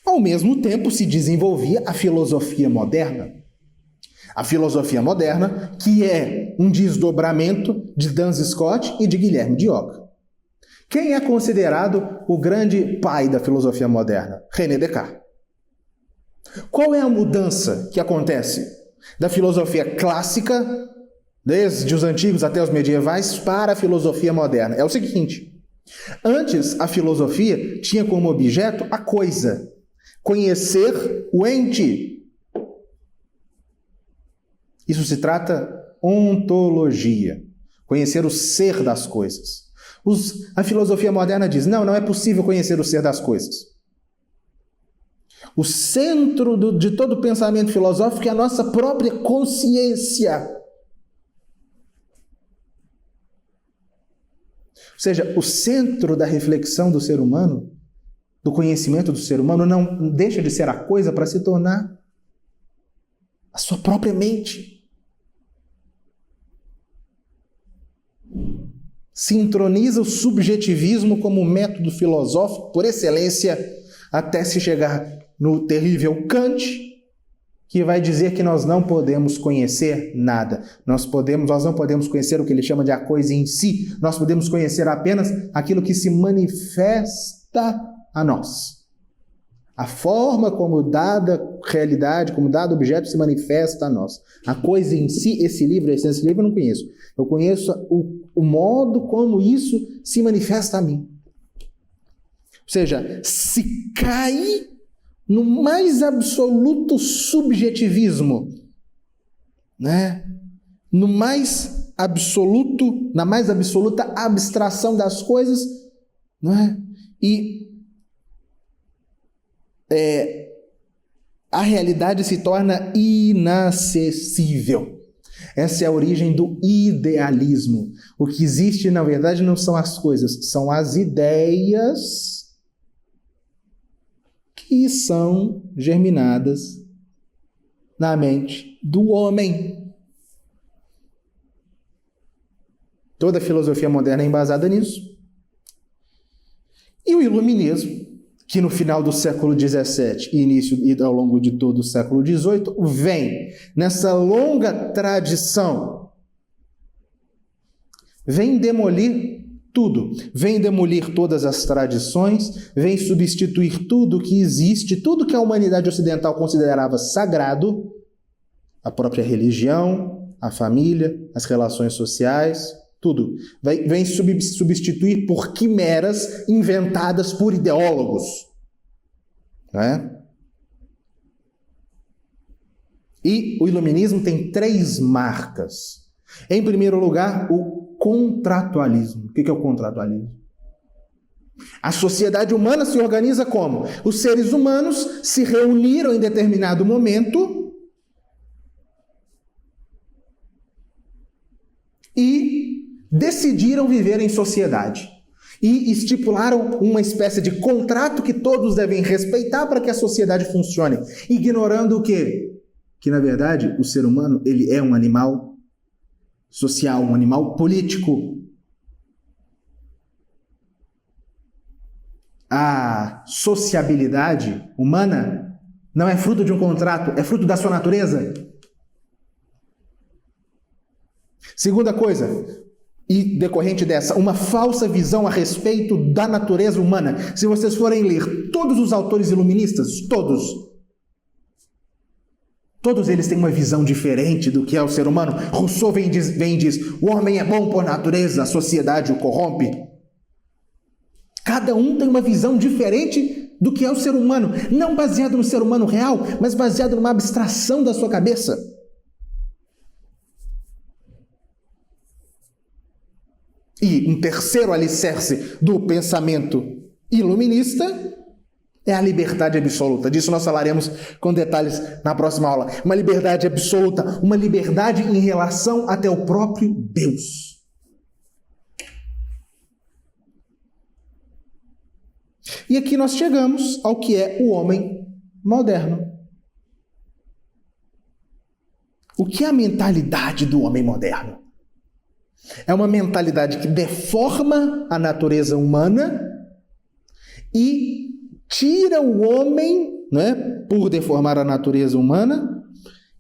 Ao mesmo tempo, se desenvolvia a filosofia moderna. A filosofia moderna, que é um desdobramento de Duns Scott e de Guilherme de Ockham. Quem é considerado o grande pai da filosofia moderna? René Descartes. Qual é a mudança que acontece da filosofia clássica, desde os antigos até os medievais, para a filosofia moderna? É o seguinte: antes, a filosofia tinha como objeto a coisa, conhecer o ente. Isso se trata ontologia, conhecer o ser das coisas. A filosofia moderna diz, não é possível conhecer o ser das coisas. O centro de todo o pensamento filosófico é a nossa própria consciência. Ou seja, o centro da reflexão do ser humano, do conhecimento do ser humano, não deixa de ser a coisa para se tornar a sua própria mente. Sincroniza o subjetivismo como método filosófico por excelência até se chegar no terrível Kant, que vai dizer que nós não podemos conhecer nada. Nós não podemos conhecer o que ele chama de a coisa em si. Nós podemos conhecer apenas aquilo que se manifesta a nós. A forma como dada realidade, como dado objeto se manifesta a nós. A coisa em si, esse livro eu não conheço. Eu conheço o modo como isso se manifesta a mim. Ou seja, se cai no mais absoluto subjetivismo, né? Na mais absoluta abstração das coisas, né? E a realidade se torna inacessível. Essa é a origem do idealismo. O que existe, na verdade, não são as coisas, são as ideias que são germinadas na mente do homem. Toda a filosofia moderna é embasada nisso. E o iluminismo, que no final do século XVII e ao longo de todo o século XVIII, vem nessa longa tradição, vem demolir tudo, vem demolir todas as tradições, vem substituir tudo que existe, tudo que a humanidade ocidental considerava sagrado, a própria religião, a família, as relações sociais, tudo. Vem substituir por quimeras inventadas por ideólogos. Né? E o iluminismo tem 3 marcas. Em primeiro lugar, o contratualismo. O que é o contratualismo? A sociedade humana se organiza como? Os seres humanos se reuniram em determinado momento e decidiram viver em sociedade. e estipularam uma espécie de contrato que todos devem respeitar para que a sociedade funcione, ignorando o quê? Que, na verdade, o ser humano ele é um animal social, um animal político. A sociabilidade humana não é fruto de um contrato, é fruto da sua natureza. Segunda coisa, e decorrente dessa, uma falsa visão a respeito da natureza humana. Se vocês forem ler todos os autores iluministas, todos eles têm uma visão diferente do que é o ser humano. Rousseau vem e diz, o homem é bom por natureza, a sociedade o corrompe. Cada um tem uma visão diferente do que é o ser humano, não baseado no ser humano real, mas baseado numa abstração da sua cabeça. E um terceiro alicerce do pensamento iluminista é a liberdade absoluta. Disso nós falaremos com detalhes na próxima aula. Uma liberdade absoluta, uma liberdade em relação até o próprio Deus. E aqui nós chegamos ao que é o homem moderno. O que é a mentalidade do homem moderno? É uma mentalidade que deforma a natureza humana e tira o homem, né, por deformar a natureza humana,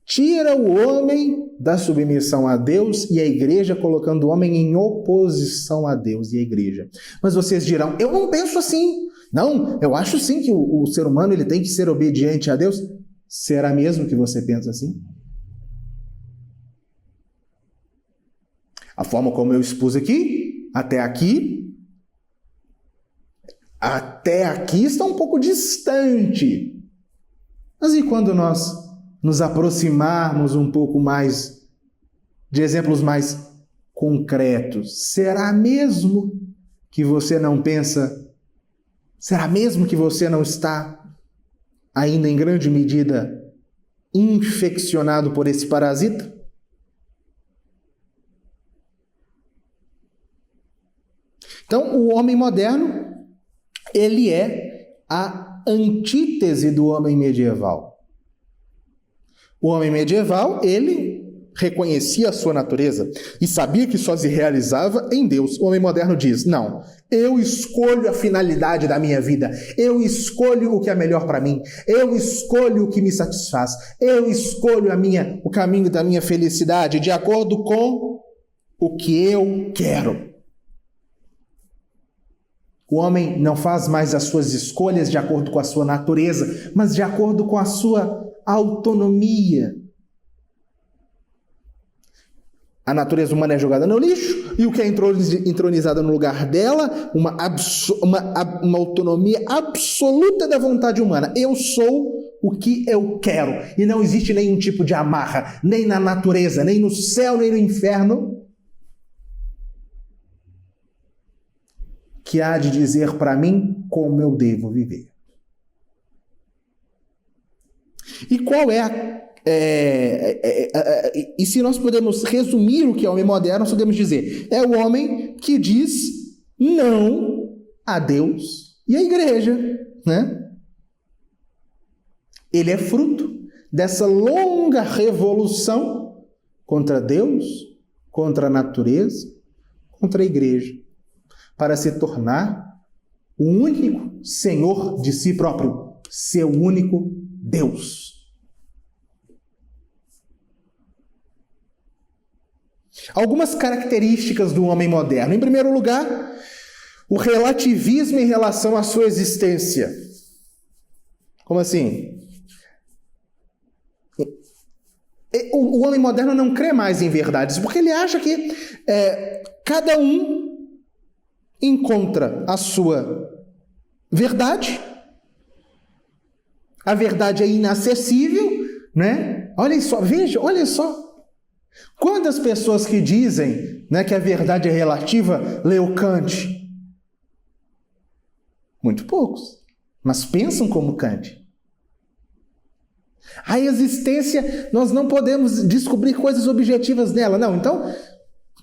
tira o homem da submissão a Deus e a igreja, colocando o homem em oposição a Deus e a igreja. Mas vocês dirão, eu não penso assim. Não, eu acho sim que o ser humano ele tem que ser obediente a Deus. Será mesmo que você pensa assim? A forma como eu expus aqui, até aqui está um pouco distante. Mas e quando nós nos aproximarmos um pouco mais de exemplos mais concretos? Será mesmo que você não pensa? Será mesmo que você não está ainda em grande medida infeccionado por esse parasita? Então, o homem moderno, ele é a antítese do homem medieval. O homem medieval, ele reconhecia a sua natureza e sabia que só se realizava em Deus. O homem moderno diz, não, eu escolho a finalidade da minha vida, eu escolho o que é melhor para mim, eu escolho o que me satisfaz, eu escolho o caminho da minha felicidade de acordo com o que eu quero. O homem não faz mais as suas escolhas de acordo com a sua natureza, mas de acordo com a sua autonomia. A natureza humana é jogada no lixo, e o que é entronizado no lugar dela, uma autonomia absoluta da vontade humana. Eu sou o que eu quero, e não existe nenhum tipo de amarra, nem na natureza, nem no céu, nem no inferno, que há de dizer para mim como eu devo viver. E qual e se nós podemos resumir o que é o homem moderno, nós podemos dizer, é o homem que diz não a Deus e à igreja, né? Ele é fruto dessa longa revolução contra Deus, contra a natureza, contra a igreja, para se tornar o único Senhor de si próprio, seu único Deus. Algumas características do homem moderno. Em primeiro lugar, o relativismo em relação à sua existência. Como assim? O homem moderno não crê mais em verdades, porque ele acha que cada um encontra a sua verdade. A verdade é inacessível, né? Olha só. Quantas pessoas que dizem, né, que a verdade é relativa, leu Kant? Muito poucos, mas pensam como Kant. A existência, nós não podemos descobrir coisas objetivas nela. Não, então,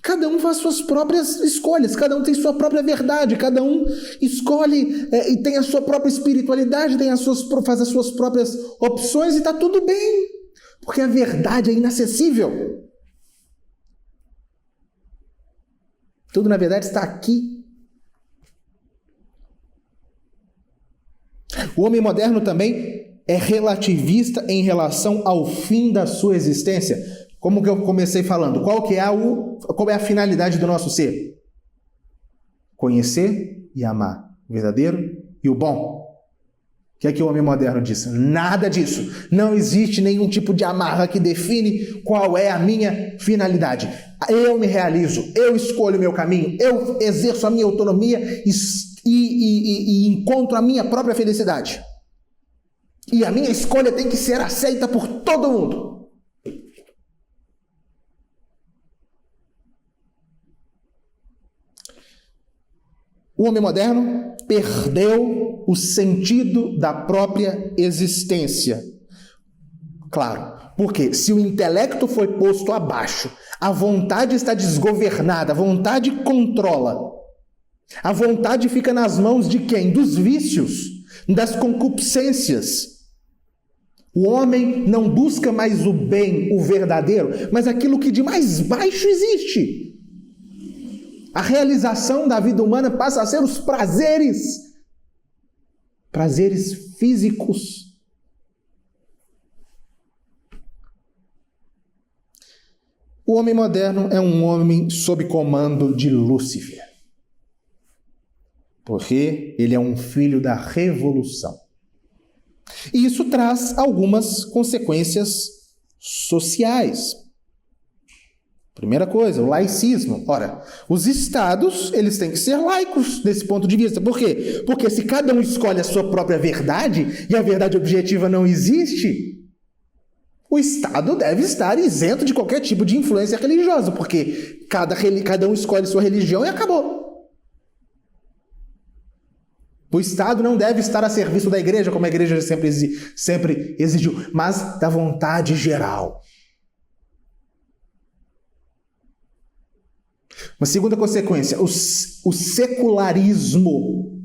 Cada um faz suas próprias escolhas, cada um tem sua própria verdade, cada um escolhe e tem a sua própria espiritualidade, faz as suas próprias opções e está tudo bem, porque a verdade é inacessível. Tudo, na verdade, está aqui. O homem moderno também é relativista em relação ao fim da sua existência. Como que eu comecei falando? Qual é a finalidade do nosso ser? Conhecer e amar o verdadeiro e o bom. O que é que o homem moderno diz? Nada disso. Não existe nenhum tipo de amarra que define qual é a minha finalidade. Eu me realizo, eu escolho o meu caminho, eu exerço a minha autonomia e encontro a minha própria felicidade. E a minha escolha tem que ser aceita por todo mundo. O homem moderno perdeu o sentido da própria existência. Claro, porque se o intelecto foi posto abaixo, a vontade está desgovernada, a vontade controla. A vontade fica nas mãos de quem? Dos vícios, das concupiscências. O homem não busca mais o bem, o verdadeiro, mas aquilo que de mais baixo existe. A realização da vida humana passa a ser os prazeres físicos. O homem moderno é um homem sob comando de Lúcifer, porque ele é um filho da revolução. E isso traz algumas consequências sociais. Primeira coisa, o laicismo. Ora, os estados, eles têm que ser laicos desse ponto de vista. Por quê? Porque se cada um escolhe a sua própria verdade, e a verdade objetiva não existe, o Estado deve estar isento de qualquer tipo de influência religiosa, porque cada um escolhe sua religião e acabou. O Estado não deve estar a serviço da igreja, como a igreja sempre exigiu, mas da vontade geral. Uma segunda consequência, o secularismo.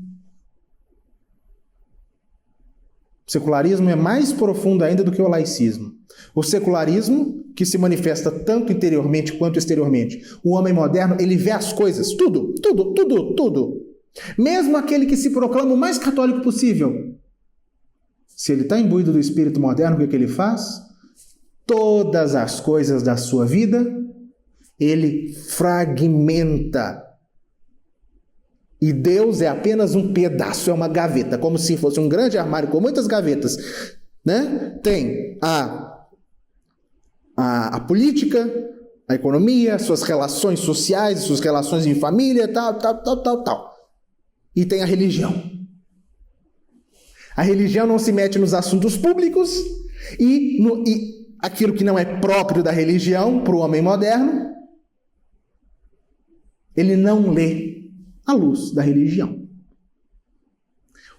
O secularismo é mais profundo ainda do que o laicismo. O secularismo, que se manifesta tanto interiormente quanto exteriormente. O homem moderno, ele vê as coisas, tudo. Mesmo aquele que se proclama o mais católico possível. Se ele está imbuído do espírito moderno, o que ele faz? Todas as coisas da sua vida, ele fragmenta. E Deus é apenas um pedaço, é uma gaveta, como se fosse um grande armário com muitas gavetas, né? Tem a política, a economia, suas relações sociais, suas relações em família, tal. E tem a religião. A religião não se mete nos assuntos públicos e aquilo que não é próprio da religião para o homem moderno, ele não lê à luz da religião.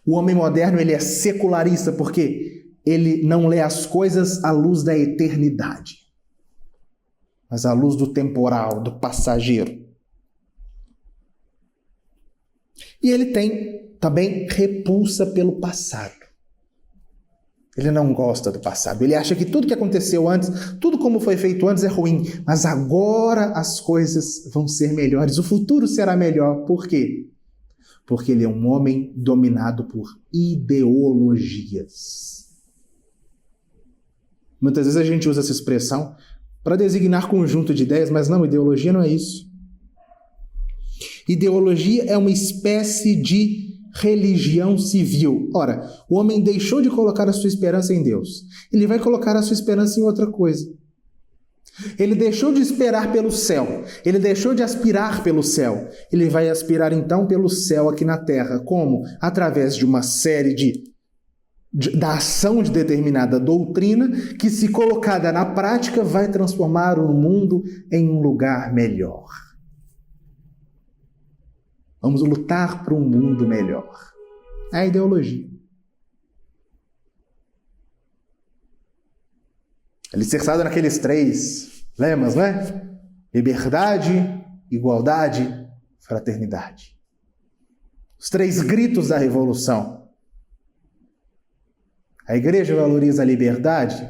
O homem moderno, ele é secularista porque ele não lê as coisas à luz da eternidade, mas à luz do temporal, do passageiro. E ele tem também repulsa pelo passado. Ele não gosta do passado. Ele acha que tudo que aconteceu antes, tudo como foi feito antes é ruim. Mas agora as coisas vão ser melhores. O futuro será melhor. Por quê? Porque ele é um homem dominado por ideologias. Muitas vezes a gente usa essa expressão para designar conjunto de ideias, mas não, ideologia não é isso. Ideologia é uma espécie de religião civil. Ora, o homem deixou de colocar a sua esperança em Deus. Ele vai colocar a sua esperança em outra coisa. Ele deixou de esperar pelo céu. Ele deixou de aspirar pelo céu. Ele vai aspirar então pelo céu aqui na terra. Como? Através de uma série da ação de determinada doutrina que, se colocada na prática, vai transformar o mundo em um lugar melhor. Vamos lutar para um mundo melhor. É a ideologia. Alicerçado naqueles 3 lemas, né? Liberdade, igualdade, fraternidade. Os 3 gritos da revolução. A igreja valoriza a liberdade?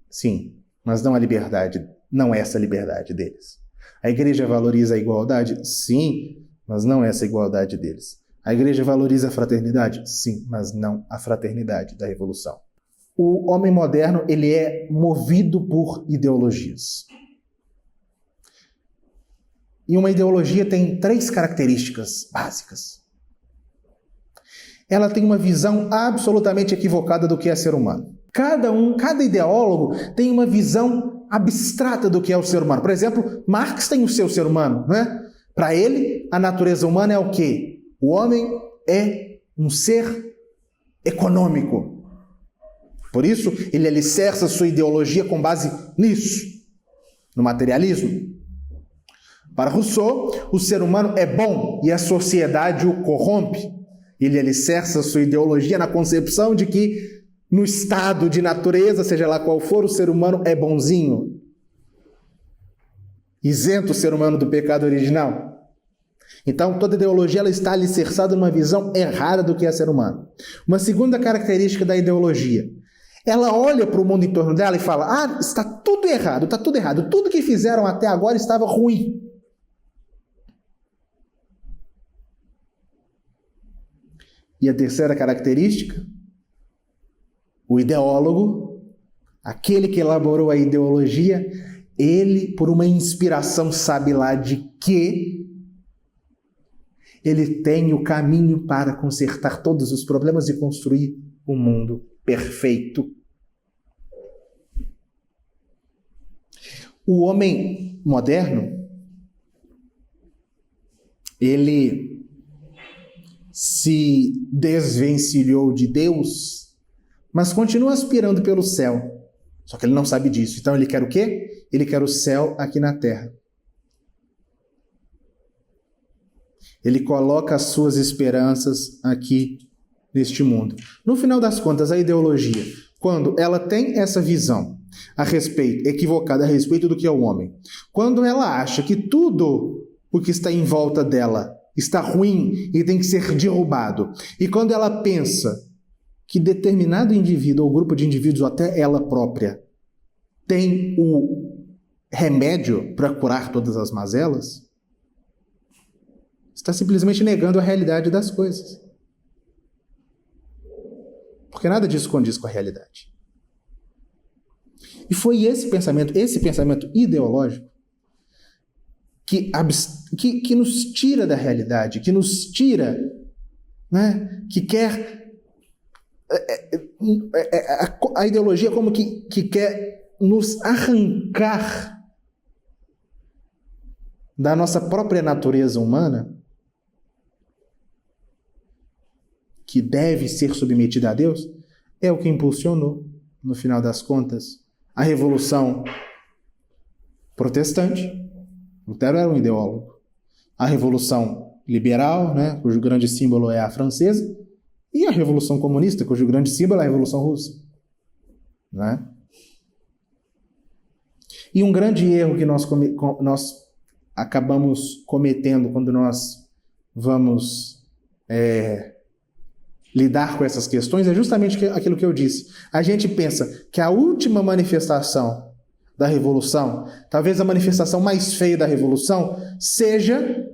Sim, mas não a liberdade, não essa liberdade deles. A igreja valoriza a igualdade? Sim, mas não essa igualdade deles. A igreja valoriza a fraternidade? Sim, mas não a fraternidade da revolução. O homem moderno, ele é movido por ideologias. E uma ideologia tem 3 características básicas. Ela tem uma visão absolutamente equivocada do que é ser humano. Cada ideólogo tem uma visão abstrata do que é o ser humano. Por exemplo, Marx tem o seu ser humano, né? Para ele, a natureza humana é o quê? O homem é um ser econômico. Por isso, ele alicerça sua ideologia com base nisso, no materialismo. Para Rousseau, o ser humano é bom e a sociedade o corrompe. Ele alicerça sua ideologia na concepção de que no estado de natureza, seja lá qual for, o ser humano é bonzinho. Isenta o ser humano do pecado original. Então, toda ideologia ela está alicerçada numa visão errada do que é ser humano. Uma segunda característica da ideologia. Ela olha para o mundo em torno dela e fala, está tudo errado, está tudo errado. Tudo que fizeram até agora estava ruim. E a terceira característica, o ideólogo, aquele que elaborou a ideologia, ele, por uma inspiração, sabe lá de que ele tem o caminho para consertar todos os problemas e construir um mundo perfeito. O homem moderno, ele se desvencilhou de Deus, mas continua aspirando pelo céu. Só que ele não sabe disso. Então ele quer o quê? Ele quer o céu aqui na terra. Ele coloca as suas esperanças aqui neste mundo. No final das contas, a ideologia, quando ela tem essa visão equivocada a respeito do que é o homem, quando ela acha que tudo o que está em volta dela está ruim e tem que ser derrubado, e quando ela pensa que determinado indivíduo ou grupo de indivíduos, ou até ela própria, tem o remédio para curar todas as mazelas, está simplesmente negando a realidade das coisas. Porque nada disso condiz com a realidade. E foi esse pensamento ideológico, que nos tira da realidade, que nos tira, né, que quer... A ideologia como que quer nos arrancar da nossa própria natureza humana, que deve ser submetida a Deus, é o que impulsionou, no final das contas, a Revolução Protestante. Lutero era um ideólogo. A Revolução Liberal, né, cujo grande símbolo é a francesa, e a Revolução Comunista, cujo grande símbolo é a Revolução Russa. Né? E um grande erro que nós acabamos cometendo quando nós vamos lidar com essas questões é justamente aquilo que eu disse. A gente pensa que a última manifestação da Revolução, talvez a manifestação mais feia da Revolução, seja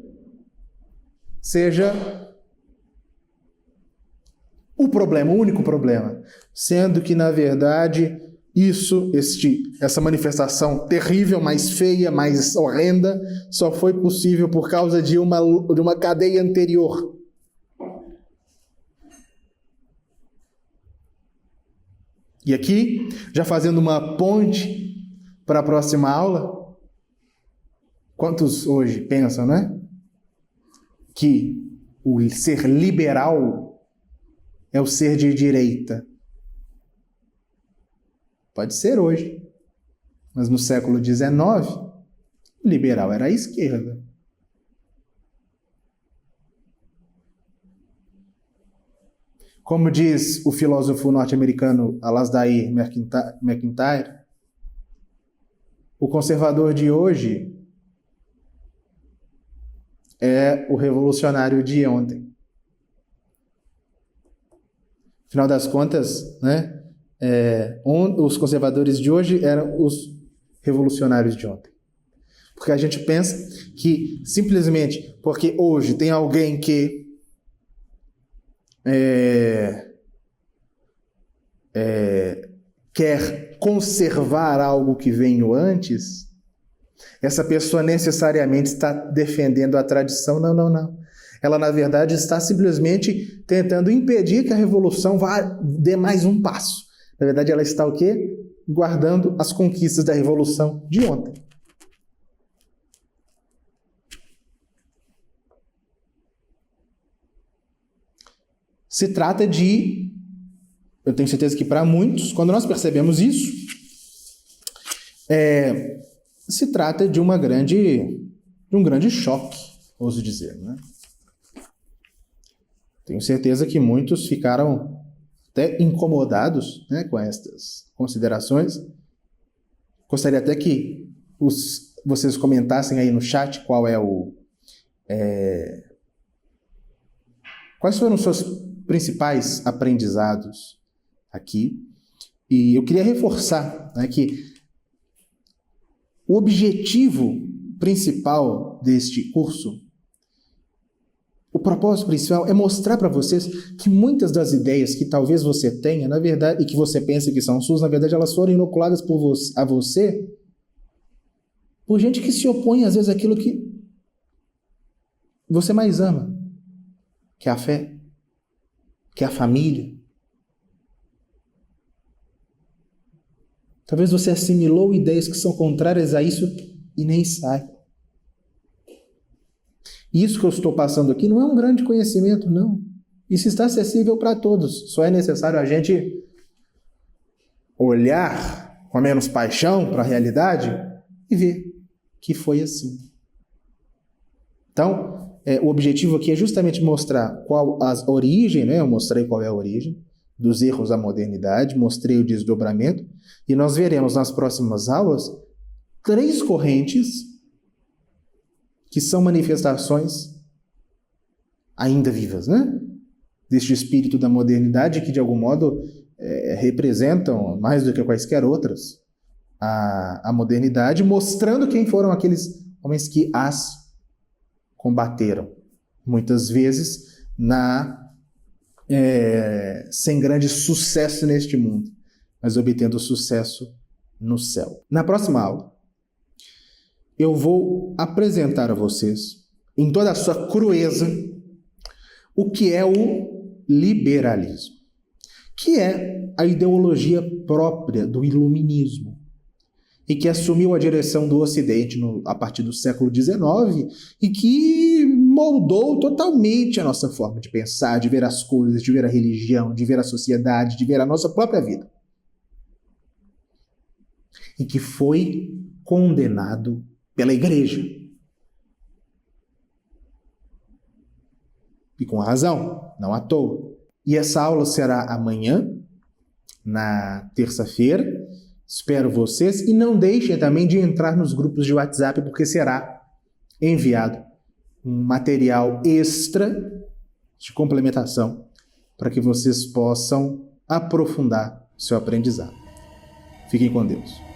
o problema, o único problema. Sendo que, na verdade, essa manifestação terrível, mais feia, mais horrenda, só foi possível por causa de uma cadeia anterior. E aqui, já fazendo uma ponte para a próxima aula, quantos hoje pensam, né? Que o ser liberal é o ser de direita. Pode ser hoje, mas no século XIX, o liberal era a esquerda. Como diz o filósofo norte-americano Alasdair MacIntyre, o conservador de hoje é o revolucionário de ontem. Afinal das contas, né, os conservadores de hoje eram os revolucionários de ontem. Porque a gente pensa que simplesmente porque hoje tem alguém que quer conservar algo que veio antes, essa pessoa necessariamente está defendendo a tradição. Não, não, não. Ela, na verdade, está simplesmente tentando impedir que a revolução dê mais um passo. Na verdade, ela está o quê? Guardando as conquistas da revolução de ontem. Se trata de, eu tenho certeza que para muitos, quando nós percebemos isso, se trata de um grande choque, ouso dizer, né? Tenho certeza que muitos ficaram até incomodados, né, com estas considerações. Gostaria até que vocês comentassem aí no chat quais foram os seus principais aprendizados aqui. E eu queria reforçar, né, que o objetivo principal deste curso, o propósito principal é mostrar para vocês que muitas das ideias que talvez você tenha, na verdade, e que você pensa que são suas, na verdade elas foram inoculadas a você por gente que se opõe às vezes àquilo que você mais ama, que é a fé, que é a família. Talvez você assimilou ideias que são contrárias a isso e nem saiba. Isso que eu estou passando aqui não é um grande conhecimento, não. Isso está acessível para todos. Só é necessário a gente olhar com menos paixão para a realidade e ver que foi assim. Então, o objetivo aqui é justamente mostrar qual a origem, né? Eu mostrei qual é a origem dos erros da modernidade, mostrei o desdobramento, e nós veremos nas próximas aulas 3 correntes que são manifestações ainda vivas, né? Deste espírito da modernidade que, de algum modo, representam, mais do que quaisquer outras, a modernidade, mostrando quem foram aqueles homens que as combateram. Muitas vezes sem grande sucesso neste mundo, mas obtendo sucesso no céu. Na próxima aula, eu vou apresentar a vocês, em toda a sua crueza, o que é o liberalismo, que é a ideologia própria do iluminismo, e que assumiu a direção do Ocidente a partir do século XIX e que moldou totalmente a nossa forma de pensar, de ver as coisas, de ver a religião, de ver a sociedade, de ver a nossa própria vida. E que foi condenado pela Igreja. E com razão, não à toa. E essa aula será amanhã, na terça-feira. Espero vocês. E não deixem também de entrar nos grupos de WhatsApp, porque será enviado um material extra de complementação para que vocês possam aprofundar seu aprendizado. Fiquem com Deus.